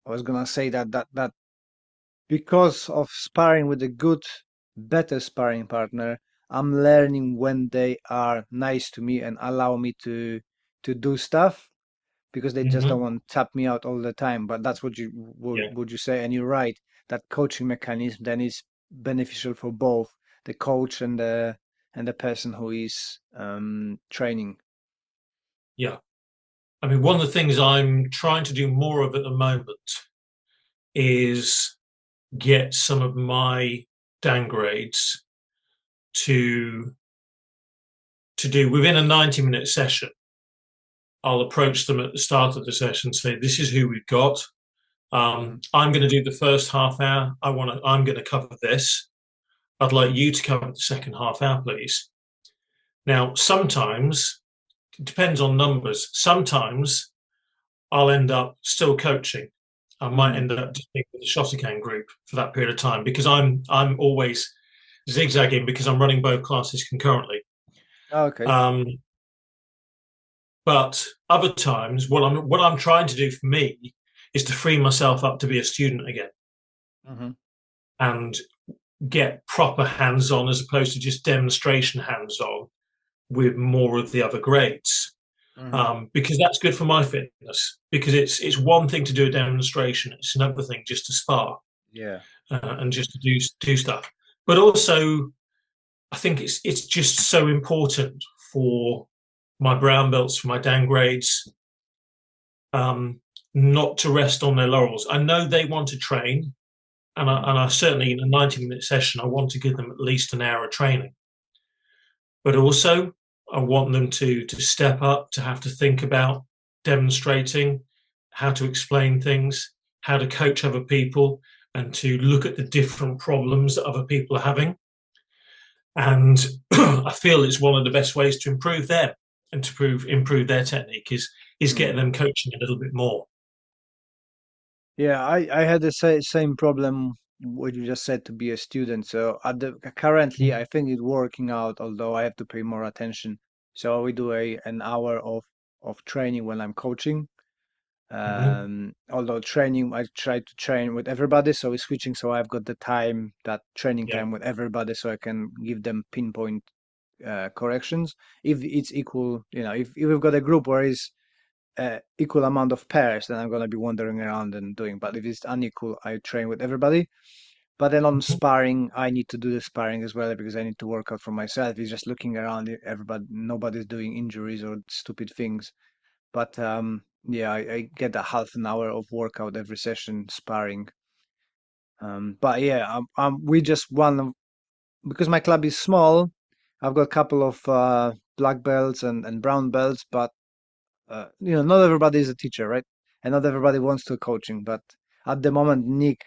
was gonna say that because of sparring with a good, better sparring partner, I'm learning when they are nice to me and allow me to do stuff because they just don't Mm-hmm. want to tap me out all the time. But that's what you Yeah. would you say, and you're right. That coaching mechanism then is beneficial for both the coach and the and the person who is training. Yeah. I mean, one of the things I'm trying to do more of at the moment is get some of my downgrades to do within a 90-minute session. I'll approach them at the start of the session, say, "This is who we've got. I'm going to do the first half hour. I'm going to cover this. I'd like you to cover the second half hour, please." Now, sometimes it depends on numbers. Sometimes I'll end up still coaching. I might end up just being with the Shotokan group for that period of time because I'm always zigzagging because I'm running both classes concurrently. Okay. But other times, what I'm trying to do for me is to free myself up to be a student again and get proper hands-on as opposed to just demonstration hands-on with more of the other grades. Because that's good for my fitness. Because it's one thing to do a demonstration; it's another thing just to spar, and just to do stuff. But also, I think it's just so important for my brown belts, for my downgrades, not to rest on their laurels. I know they want to train, and I certainly in a 90-minute session, I want to give them at least an hour of training. But also, I want them to step up, to have to think about demonstrating, how to explain things, how to coach other people, and to look at the different problems that other people are having. And I feel it's one of the best ways to improve them and to improve their technique is getting them coaching a little bit more. Yeah, I had the same problem what you just said to be a student. So currently, I think it's working out, although I have to pay more attention. So we do an hour of training when I'm coaching. Although training, I try to train with everybody, so we're switching. So I've got the time, that training time with everybody, so I can give them pinpoint corrections. If it's equal, if we've got a group where it's equal amount of pairs, then I'm gonna be wandering around and doing. But if it's unequal, I train with everybody. But then on sparring, I need to do the sparring as well because I need to work out for myself. It's just looking around, everybody, nobody's doing injuries or stupid things. But yeah, I get a half an hour of workout every session sparring. But yeah, we just because my club is small. I've got a couple of black belts and brown belts, but not everybody is a teacher, right? And not everybody wants to coaching. But at the moment, Nick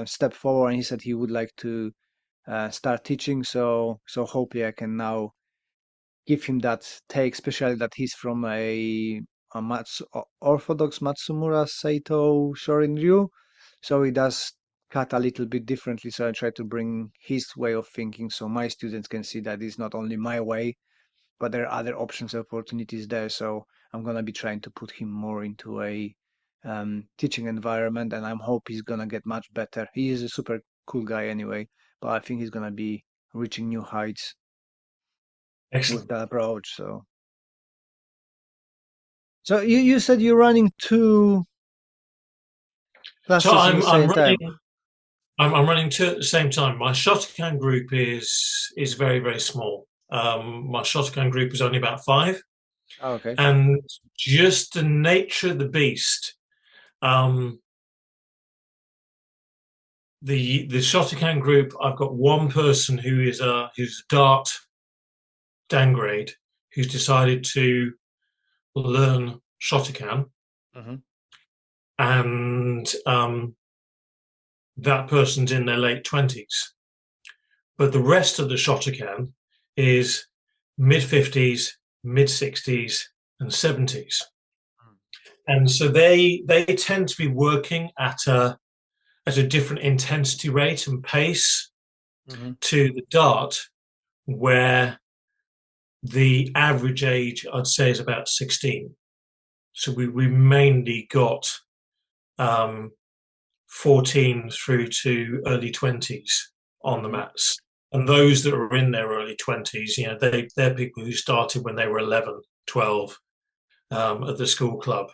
stepped forward and he said he would like to start teaching. So hopefully I can now give him that take, especially that he's from a Orthodox Matsumura Saito Shorin-ryu. So he does cut a little bit differently. So I try to bring his way of thinking so my students can see that it's not only my way, but there are other options, opportunities there. So I'm gonna be trying to put him more into a teaching environment, and I'm hope he's gonna get much better. He is a super cool guy anyway, but I think he's gonna be reaching new heights with Excellent. that approach. So you said you're running two So classes at the I'm same time. running I'm running two at the same time. My Shotokan group is very, very small. My Shotokan group is only about 5, Oh, okay. and just the nature of the beast. The Shotokan group, I've got one person who's a dart downgrade who's decided to learn Shotokan, and that person's in their late 20s. But the rest of the Shotokan is mid 50s, mid 60s, and 70s. And so they tend to be working at a different intensity rate and pace to the dart, where the average age I'd say is about 16. So we mainly got 14 through to early 20s on the mats. And those that are in their early 20s, they're people who started when they were 11, 12 at the school club.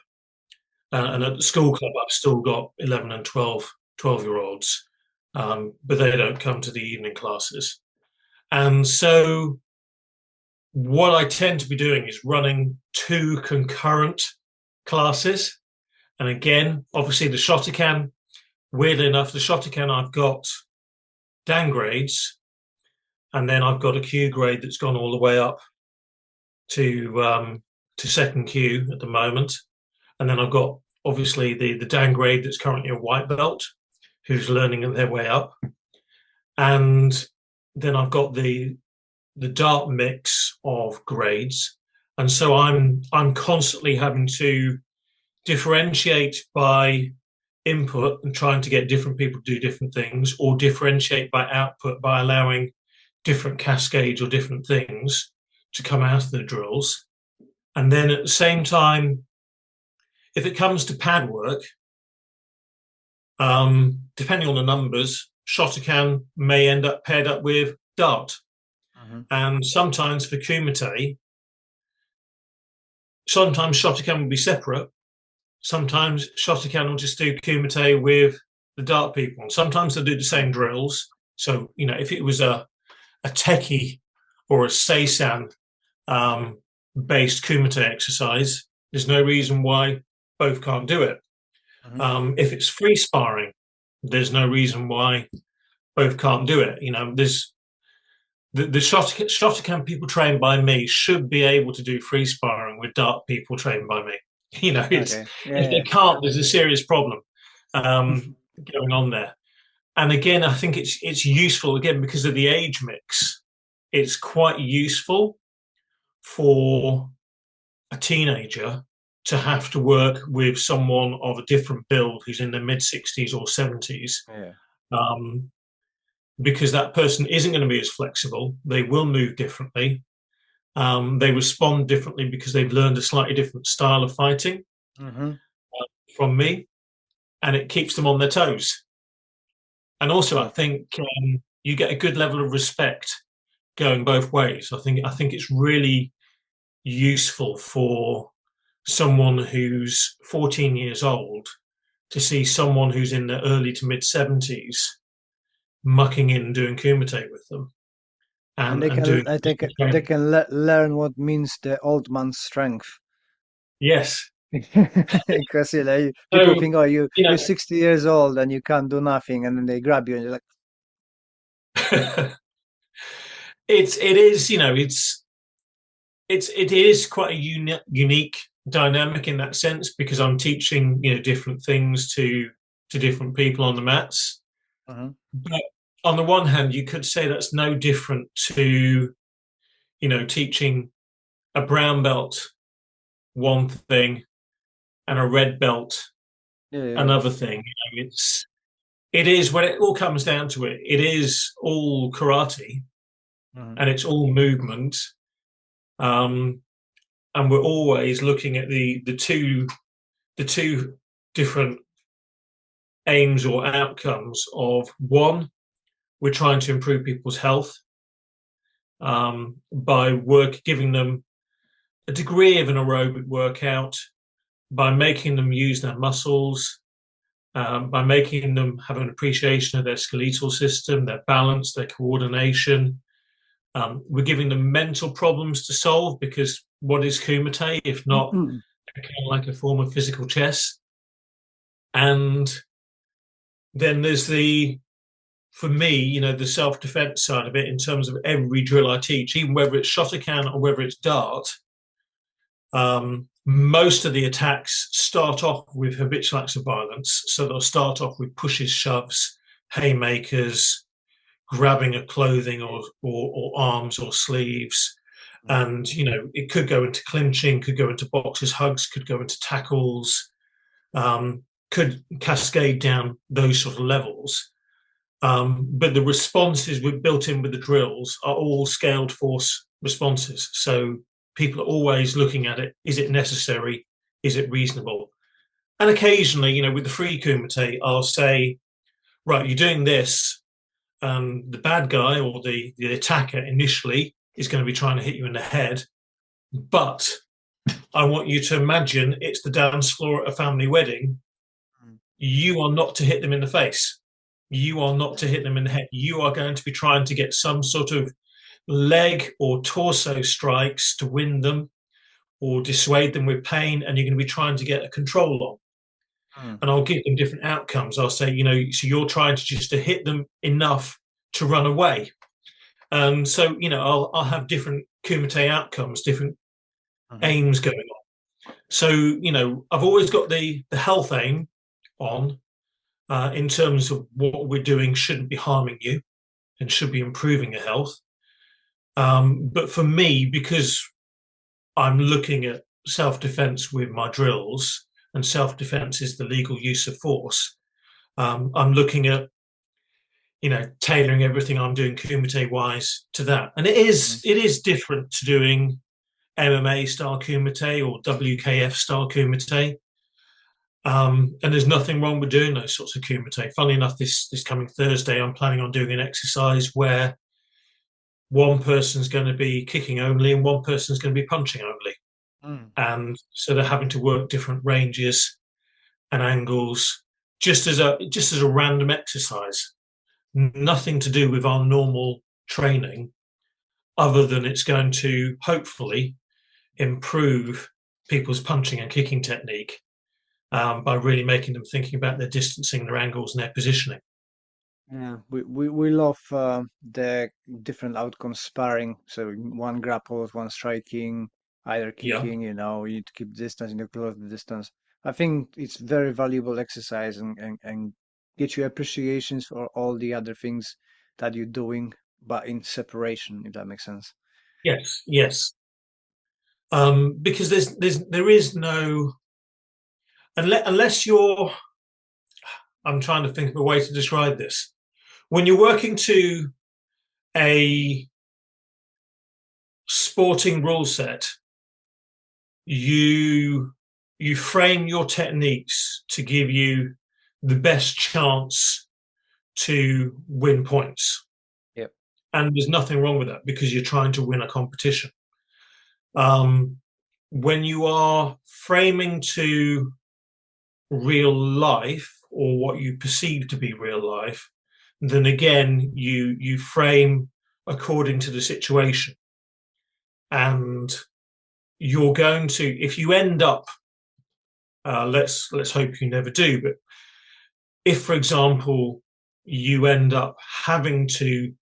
And at the school club, I've still got 11 and 12-year-olds, but they don't come to the evening classes. And so what I tend to be doing is running 2 concurrent classes. And again, obviously the Shotokan, weirdly enough, the Shotokan I've got downgrades, and then I've got a Q grade that's gone all the way up to second Q at the moment. And then I've got obviously the downgrade that's currently a white belt who's learning their way up. And then I've got the dark mix of grades. And so I'm constantly having to differentiate by input and trying to get different people to do different things, or differentiate by output by allowing different cascades or different things to come out of the drills. And then at the same time, if it comes to pad work, depending on the numbers, Shotokan may end up paired up with Dart. Mm-hmm. And sometimes for Kumite, sometimes Shotokan will be separate. Sometimes Shotokan will just do Kumite with the Dart people. And sometimes they'll do the same drills. So, if it was a Teki or a Seisan based Kumite exercise, there's no reason why both can't do it. Mm-hmm. If it's free sparring, there's no reason why both can't do it. There's the Shotokan people trained by me should be able to do free sparring with Dart people trained by me. If they can't, there's a serious problem going on there. And again, I think it's useful, again, because of the age mix. It's quite useful for a teenager to have to work with someone of a different build who's in their mid-60s or 70s. Because that person isn't going to be as flexible. They will move differently. They respond differently because they've learned a slightly different style of fighting from me, and it keeps them on their toes. And also, I think you get a good level of respect going both ways. I think it's really useful for someone who's 14 years old to see someone who's in the early to mid 70s mucking in and doing Kumite with them. And they can learn what means the old man's strength. Yes. Because people think, you're 60 years old and you can't do nothing, and then they grab you and you're like, it is quite a unique dynamic in that sense, because I'm teaching different things to different people on the mats. But on the one hand, you could say that's no different to teaching a brown belt one thing and a red belt another thing. It is, when it all comes down to it, it is all karate, and it's all movement. And we're always looking at the two different aims or outcomes of one. We're trying to improve people's health by giving them a degree of an aerobic workout, by making them use their muscles, by making them have an appreciation of their skeletal system, their balance, their coordination. We're giving them mental problems to solve, because what is Kumite if not kind of like a form of physical chess? And then there's for me, the self-defense side of it, in terms of every drill I teach, even whether it's Shotokan or whether it's Dart. Most of the attacks start off with habitual acts of violence. So they'll start off with pushes, shoves, haymakers, grabbing at clothing or arms or sleeves. And, it could go into clinching, could go into boxes, hugs, could go into tackles, could cascade down those sort of levels. But the responses we've built in with the drills are all scaled force responses. So people are always looking at it. Is it necessary? Is it reasonable? And occasionally, with the free Kumite, I'll say, right, you're doing this. The bad guy or the attacker initially is going to be trying to hit you in the head. But I want you to imagine it's the dance floor at a family wedding. You are not to hit them in the face. You are not to hit them in the head. You are going to be trying to get some sort of leg or torso strikes to win them or dissuade them with pain, and you're going to be trying to get a control on. Mm. And I'll give them different outcomes. I'll say, so you're trying to just to hit them enough to run away. So, I'll have different kumite outcomes, different aims going on. So, I've always got the health aim on, in terms of what we're doing shouldn't be harming you and should be improving your health. But for me, because I'm looking at self-defense with my drills, and self-defense is the legal use of force, I'm looking at tailoring everything I'm doing kumite wise to that. And it is different to doing MMA style kumite or WKF style kumite. And there's nothing wrong with doing those sorts of kumite. Funnily enough, this coming Thursday, I'm planning on doing an exercise where one person's going to be kicking only and one person's going to be punching only. And so they're having to work different ranges and angles just as a random exercise. Nothing to do with our normal training, other than it's going to hopefully improve people's punching and kicking technique, by really making them thinking about their distancing, their angles, and their positioning. Yeah, we love the different outcomes sparring. So one grapples, one striking, either Yeah. kicking, you need to keep distance, you need to close the distance. I think it's very valuable exercise and get you appreciations for all the other things that you're doing, but in separation, if that makes sense. Yes. Yes. Because there is no, unless you're. I'm trying to think of a way to describe this. When you're working to a sporting rule set, you frame your techniques to give you the best chance to win points. Yep. And there's nothing wrong with that because you're trying to win a competition. When you are framing to real life or what you perceive to be real life, then again you frame according to the situation. And you're going to, if you end up, let's hope you never do, but if, for example, you end up having to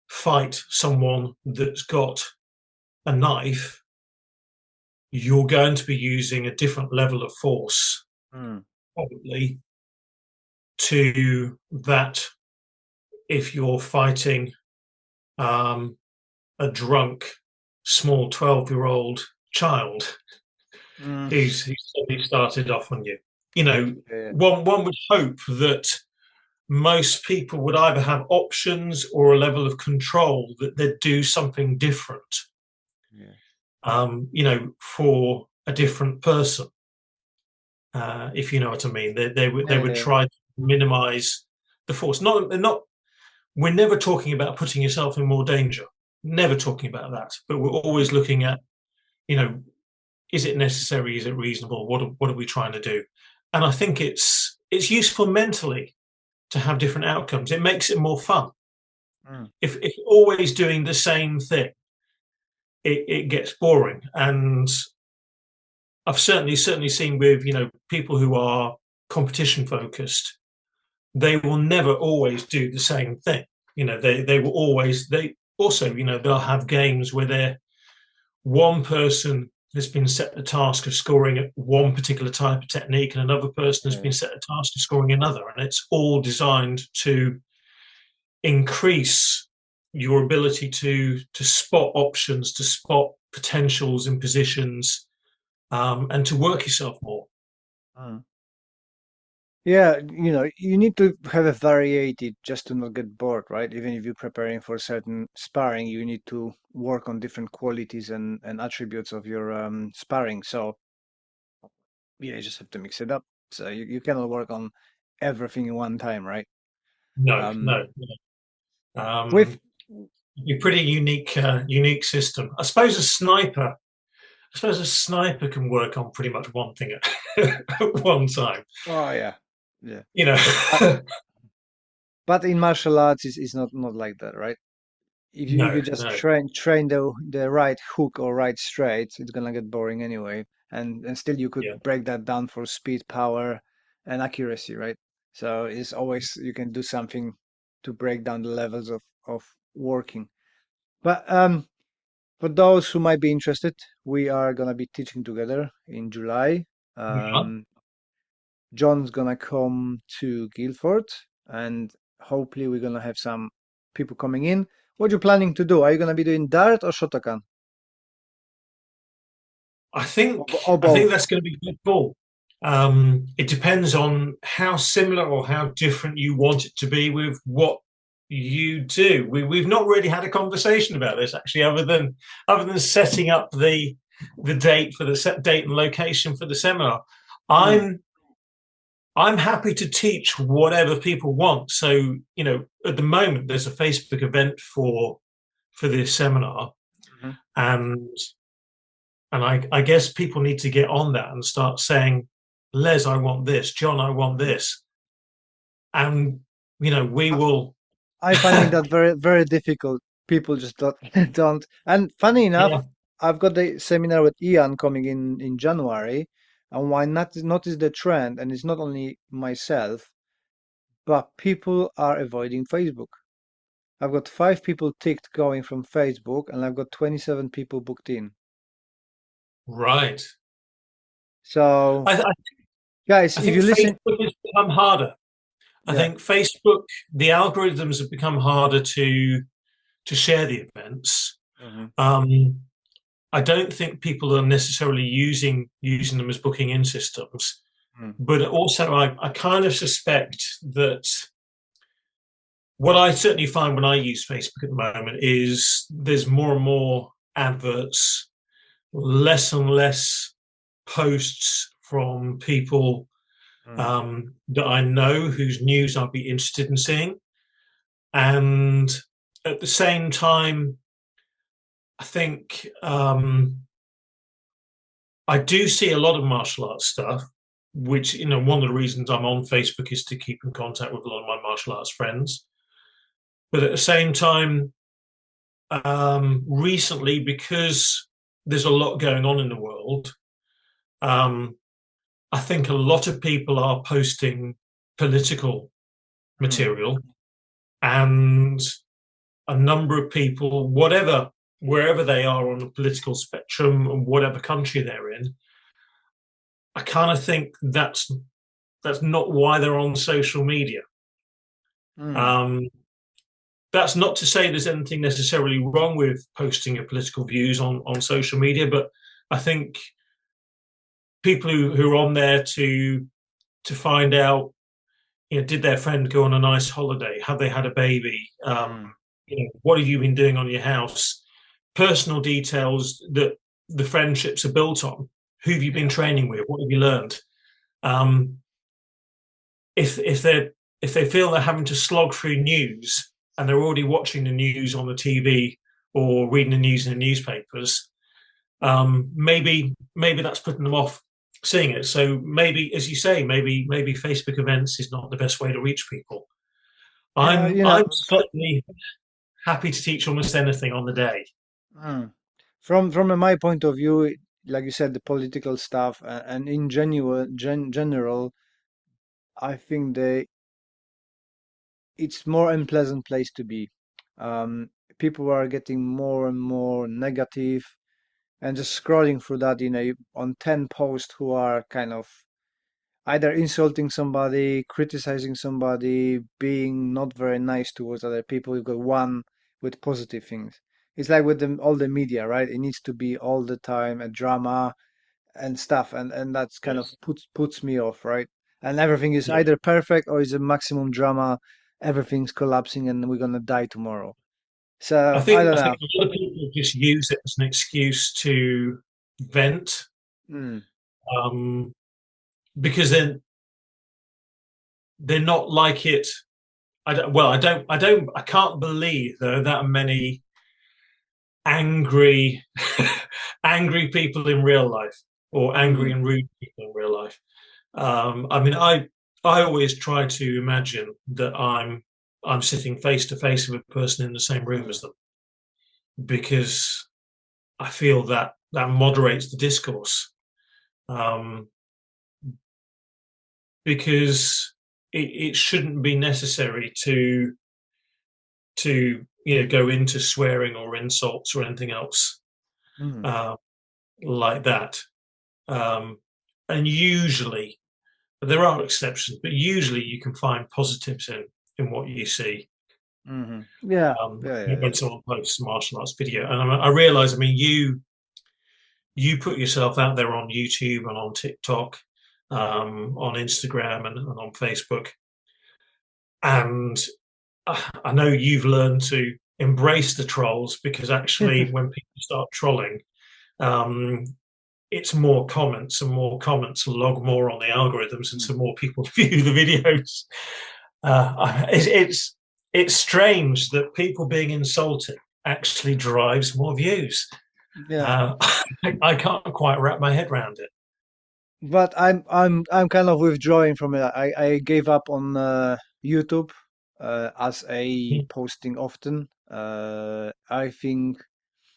fight someone that's got a knife, you're going to be using a different level of force, probably, to that if you're fighting a drunk, small 12-year-old child who's suddenly started off on you. Yeah. One would hope that most people would either have options or a level of control that they'd do something different, for a different person. If you know what I mean, they would try to minimize the force. We're never talking about putting yourself in more danger. Never talking about that. But we're always looking at, is it necessary? Is it reasonable? What are we trying to do? And I think it's useful mentally to have different outcomes. It makes it more fun. If you're always doing the same thing, it gets boring. And I've certainly seen with people who are competition focused, they will never always do the same thing. They will always, they'll have games where one person has been set the task of scoring at one particular type of technique and another person has been set the task of scoring another. And it's all designed to increase your ability to spot options, to spot potentials in positions, and to work yourself more. Yeah, you need to have a variety just to not get bored, right? Even if you're preparing for certain sparring, you need to work on different qualities and attributes of your sparring. So yeah, you just have to mix it up. So you cannot work on everything in one time, right? No, Um, no, no. with A pretty unique system. I suppose a sniper can work on pretty much one thing at one time. oh yeah, yeah. You know, But, but in martial arts, it's not like that, right? if you No, just no. train the right hook or right straight, it's gonna get boring anyway. And still you could Yeah. break that down for speed, power, and accuracy, right? So it's always you can do something to break down the levels of working. But for those who might be interested, we are gonna be teaching together in July. Yeah. John's gonna come to Guildford, and hopefully we're gonna have some people coming in. What you planning to do? Are you gonna be doing dart or Shotokan? I think Or I think both? that's going to be good call. It depends on how similar or how different you want it to be with what you do. We've not really had a conversation about this actually, other than setting up the date for the set date and location for the seminar. Mm, I'm happy to teach whatever people want. So, at the moment there's a Facebook event for this seminar, mhm. and I guess people need to get on that and start saying, Les, I want this. John, I want this. And, we I, will. I finding that very difficult. People just don't don't. And funny enough, Yeah, I've got the seminar with Ian coming in January, and why not notice the trend? And it's not only myself, but people are avoiding Facebook. I've got 5 people ticked going from Facebook, and I've got 27 people booked in. right. So, I, I, guys, I if think you listen, Facebook has become harder. I yeah, think Facebook, the algorithms have become harder to share the events. hmm Um, I don't think people are necessarily using them as booking in systems. But also, I kind of suspect that what I certainly find when I use Facebook at the moment is there's more and more adverts, less and less posts from people that I know whose news I'd be interested in seeing. And at the same time, I think I do see a lot of martial arts stuff, which, one of the reasons I'm on Facebook is to keep in contact with a lot of my martial arts friends. But at the same time, recently, because there's a lot going on in the world, um, I think a lot of people are posting political mm, material, and a number of people, wherever they are on the political spectrum, and whatever country they're in, I kind of think that's not why they're on social media. mm. Um, that's not to say there's anything necessarily wrong with posting your political views on social media, but I think people who are on there to find out, did their friend go on a nice holiday? Have they had a baby? Mm. What have you been doing on your house? Personal details that the friendships are built on. Who have you been Yeah. training with? What have you learned? Um, if they feel they're having to slog through news and they're already watching the news on the TV or reading the news in the newspapers, maybe that's putting them off seeing it. So maybe, as you say, maybe Facebook events is not the best way to reach people. Yeah, I'm certainly happy to teach almost anything on the day. mm. From my point of view, like you said, the political stuff and in general, I think it's more unpleasant place to be. Um, People are getting more and more negative, and just scrolling through that, on 10 posts who are kind of either insulting somebody, criticizing somebody, being not very nice towards other people. You've got one with positive things. It's like with all the media, right? It needs to be all the time a drama and stuff, and that's kind of Yes. puts me off, right? And everything is Yeah. either perfect or is a maximum drama. Everything's collapsing, and we're gonna die tomorrow. I So I think don't I think know. a lot of people just use it as an excuse to vent, Mm, um, because then they're not like it. I can't believe there are that many angry, angry people in real life, or angry mm, and rude people in real life. I mean, I always try to imagine that I'm sitting face to face with a person in the same room as them. because I feel that that moderates the discourse. Um, because it shouldn't be necessary to go into swearing or insults or anything else Mm. uh, like that. Um, and usually, there are exceptions, but usually you can find positives in what you see Hmm. Yeah, yeah, yeah, when yeah. someone posts a martial arts video. And I realize, I mean, you put yourself out there on YouTube and on TikTok, on Instagram and on Facebook, and I know you've learned to embrace the trolls because actually, when people start trolling, um, it's more comments log more on the algorithms, and Mm. so more people view the videos. It's strange that people being insulted actually drives more views. Yeah. Uh, I can't quite wrap my head around it. But I'm kind of withdrawing from it. I gave up on YouTube as a posting often. I think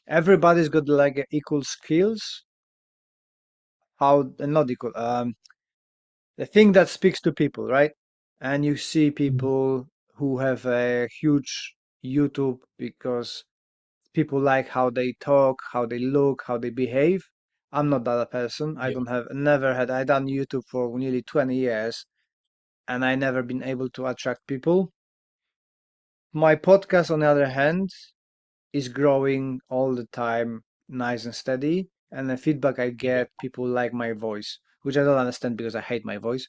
everybody's got like equal skills. How not equal. The thing that speaks to people, right? And you see people who have a huge YouTube because people like how they talk, how they look, how they behave. I'm not that person. I Yeah, don't have, never had, I done YouTube for nearly 20 years and I never been able to attract people. My podcast, on the other hand, is growing all the time, nice and steady. And the feedback I yeah, get, people like my voice, which I don't understand because I hate my voice.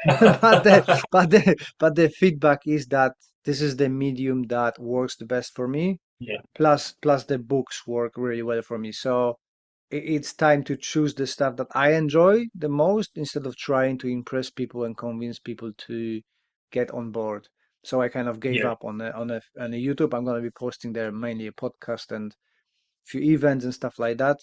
But the feedback is that this is the medium that works the best for me. yeah, Plus the books work really well for me. So it's time to choose the stuff that I enjoy the most instead of trying to impress people and convince people to get on board. So I kind of gave yeah. up on a YouTube. I'm gonna be posting there mainly a podcast and few events and stuff like that,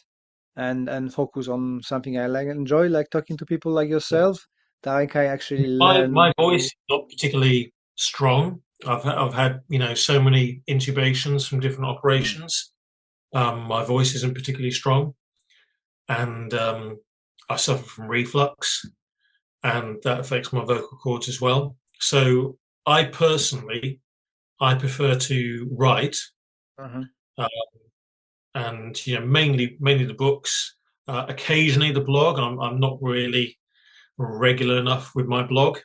and focus on something I like enjoy, like talking to people like yourself, that I can actually My learn. voice is not particularly strong. I've had so many intubations from different Mm, operations. My voice isn't particularly strong, and I suffer from reflux, and that affects my vocal cords as well. So I personally, I prefer to write, mhm, uh, and mainly the books. Occasionally the blog. I'm not really regular enough with my blog.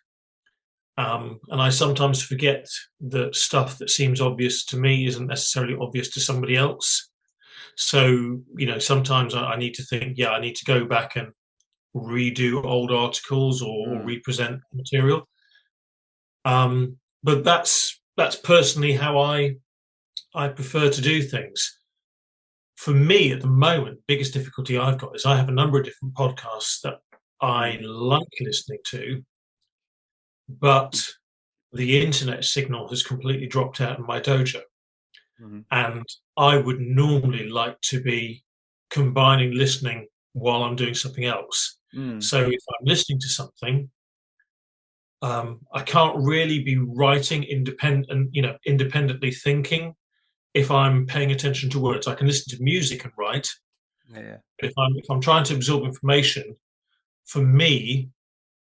And I sometimes forget that stuff that seems obvious to me isn't necessarily obvious to somebody else. So, sometimes I need to think, yeah, I need to go back and redo old articles or mm, represent material. But that's personally how I prefer to do things. For me, at the moment, biggest difficulty I've got is I have a number of different podcasts that I mm, like listening to, but the internet signal has completely dropped out in my dojo. mhm, And I would normally like to be combining listening while I'm doing something else. mm, So if I'm listening to something, I can't really be writing independently thinking if I'm paying attention to words. I can listen to music and write. yeah, If I'm trying to absorb information, for me,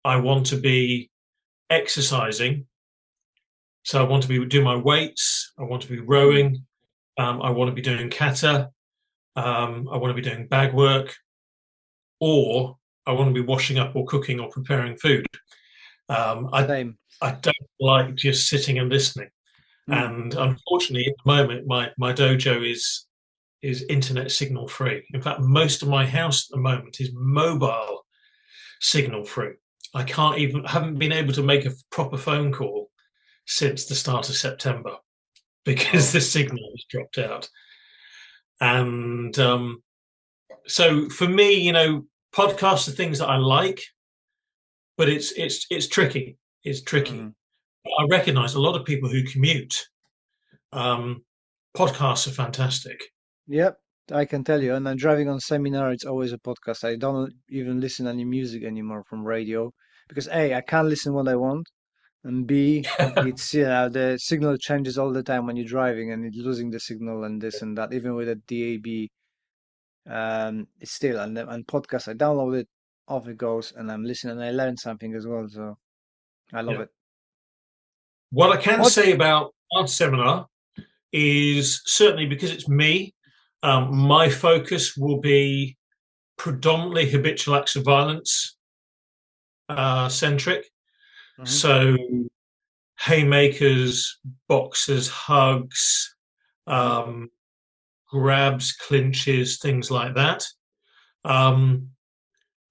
I want to be exercising. So I want to be doing my weights. I want to be mm, rowing. I want to be doing kata. I want to be doing bag work, or I want to be washing up or cooking or preparing food. Um, I same. I don't like just sitting and listening. Mm, And unfortunately, at the moment, my dojo is internet signal free. In fact, most of my house at the moment is mobile signal free. I can't even haven't been able to make a proper phone call since the start of September because wow. the signal has dropped out. And so for me, podcasts are things that I like, but it's tricky. It's tricky. Mhm. I recognize a lot of people who commute. Um, Podcasts are fantastic. Yep, I can tell you. And I'm driving on seminar, it's always a podcast. I don't even listen any music anymore from radio because A, I can't listen what I want. and B, it's the signal changes all the time when you're driving, and it's losing the signal and this and that. Even with a DAB, it's still and podcast. I download it, off it goes, and I'm listening, and I learn something as well. So I love Yeah. it. What I can What? say about our seminar is certainly because it's me, my focus will be predominantly habitual acts of violence centric. Hmm. So haymakers, boxers, hugs, Hmm. um, grabs, clinches, things like that. Um,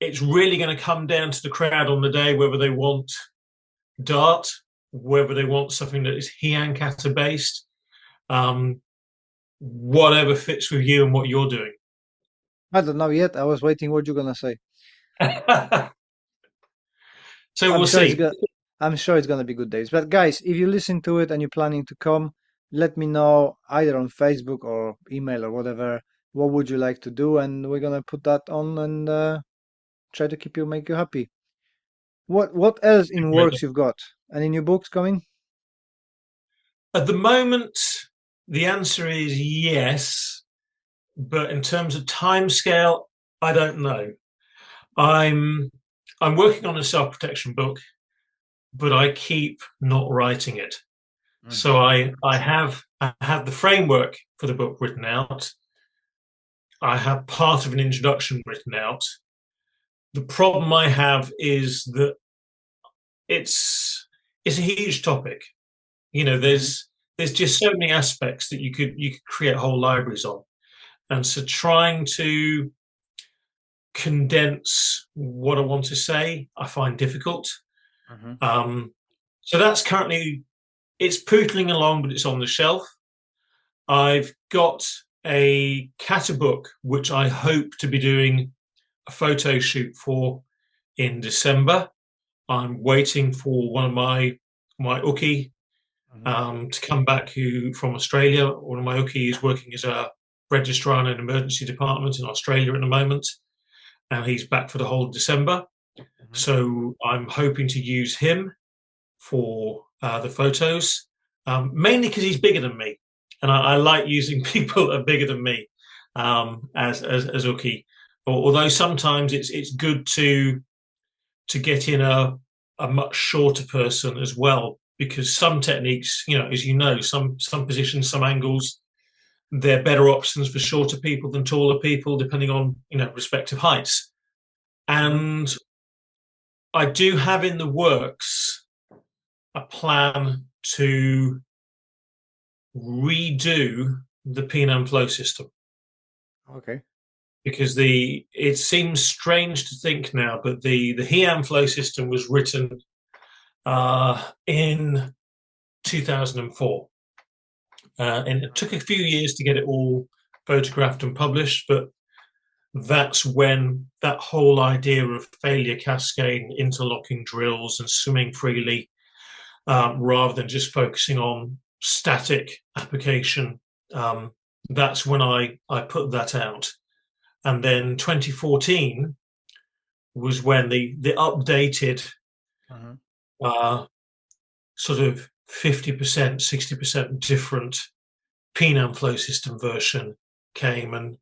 it's really going to come down to the crowd on the day whether they want dart, whether they want something that is Heian kata based, um, whatever fits with you and what you're doing. I don't know yet. I was waiting what you're gonna say. So I'm we'll sure it's see. gonna. I'm sure it's gonna be good days. But guys, if you listen to it and you're planning to come, let me know either on Facebook or email or whatever. What would you like to do? And we're gonna put that on and try to make you happy. What else in works you've got? Any new books coming? At the moment, the answer is yes, but in terms of timescale, I don't know. I'm I'm working on a self-protection book, but I keep not writing it. Mm. So I have the framework for the book written out. I have part of an introduction written out. The problem I have is that it's it's a huge topic. You know, Hmm. there's just so many aspects that you could create whole libraries on. And so trying to condense what I want to say, I find difficult. Hmm. Um, so that's currently it's pootling along, but it's on the shelf. I've got a Kata book which I hope to be doing a photo shoot for in December. I'm waiting for one of my uki Hmm. to come back who from Australia. One of my uki is working as a registrar in an emergency department in Australia at the moment, and he's back for the whole of December. Hmm. So I'm hoping to use him for the photos, mainly because he's bigger than me, and I like using people that are bigger than me as uki. Although sometimes it's good to get in a much shorter person as well, because some techniques, as you know, some positions, some angles, they're better options for shorter people than taller people, depending on respective heights. Hmm. And I do have in the works a plan to redo the Pinam flow system Okay. because the it seems strange to think now, but the Heian flow system was written in 2004, and it took a few years to get it all photographed and published, but that's when that whole idea of failure cascade, interlocking drills, and swimming freely, rather than just focusing on static application. Um, that's when I put that out. And then 2014 was when the updated Hmm. uh, sort of 50%, 60% different Pinam flow system version came, and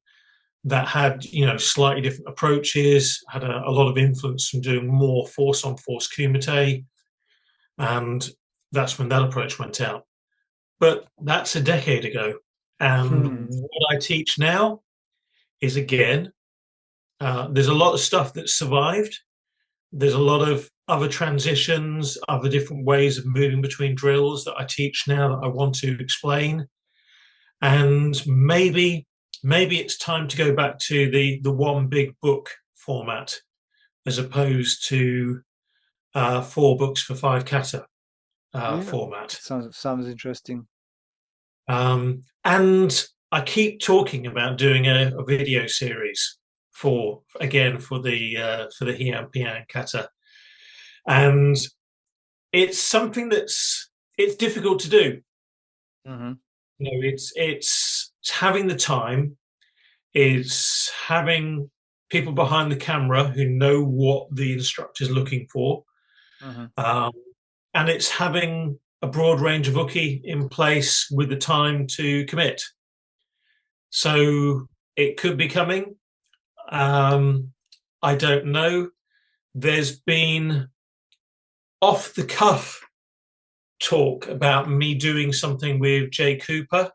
that had slightly different approaches, had a lot of influence from doing more force on force kumite, and that's when that approach went out. But that's a decade ago, and Hmm. what I teach now is again, there's a lot of stuff that survived. There's a lot of other transitions, other different ways of moving between drills that I teach now that I want to explain. And maybe it's time to go back to the one big book format as opposed to 4 books for 5 kata Yeah. format. Sounds interesting. And I keep talking about doing a video series for again for the Heian Pian kata, and it's something it's difficult to do. Hmm. It's having the time, it's having people behind the camera who know what the instructor is looking for, Hmm. um, and it's having a broad range of uke in place with the time to commit. So it could be coming. I don't know. There's been off the cuff talk about me doing something with Jay Cooper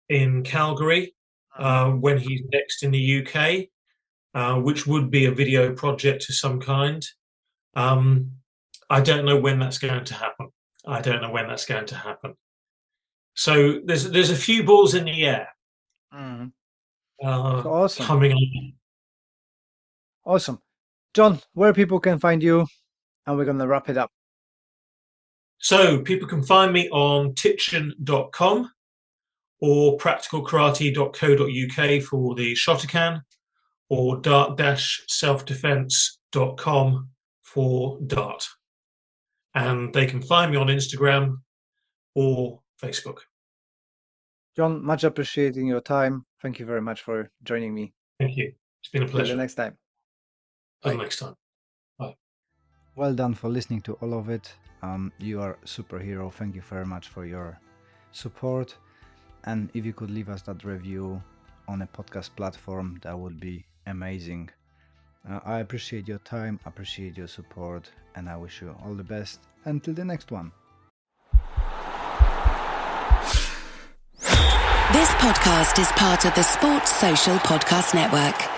in Calgary when he's next in the UK, which would be a video project of some kind. I don't know when that's going to happen. So there's a few balls in the air. So awesome. Coming on. Awesome. John, where people can find you, and we're going to wrap it up. So people can find me on Titchen.com or practicalkarate.co.uk for the Shotokan, or dart-selfdefense.com for Dart. And they can find me on Instagram or Facebook. John, much appreciating your time. Thank you very much for joining me. Thank you. It's been a pleasure. Till the next time. Till next time. Bye. Well done for listening to all of it. You are a superhero. Thank you very much for your support. And if you could leave us that review on a podcast platform, that would be amazing. I appreciate your time, appreciate your support, and I wish you all the best until the next one. This podcast is part of the Sports Social Podcast Network.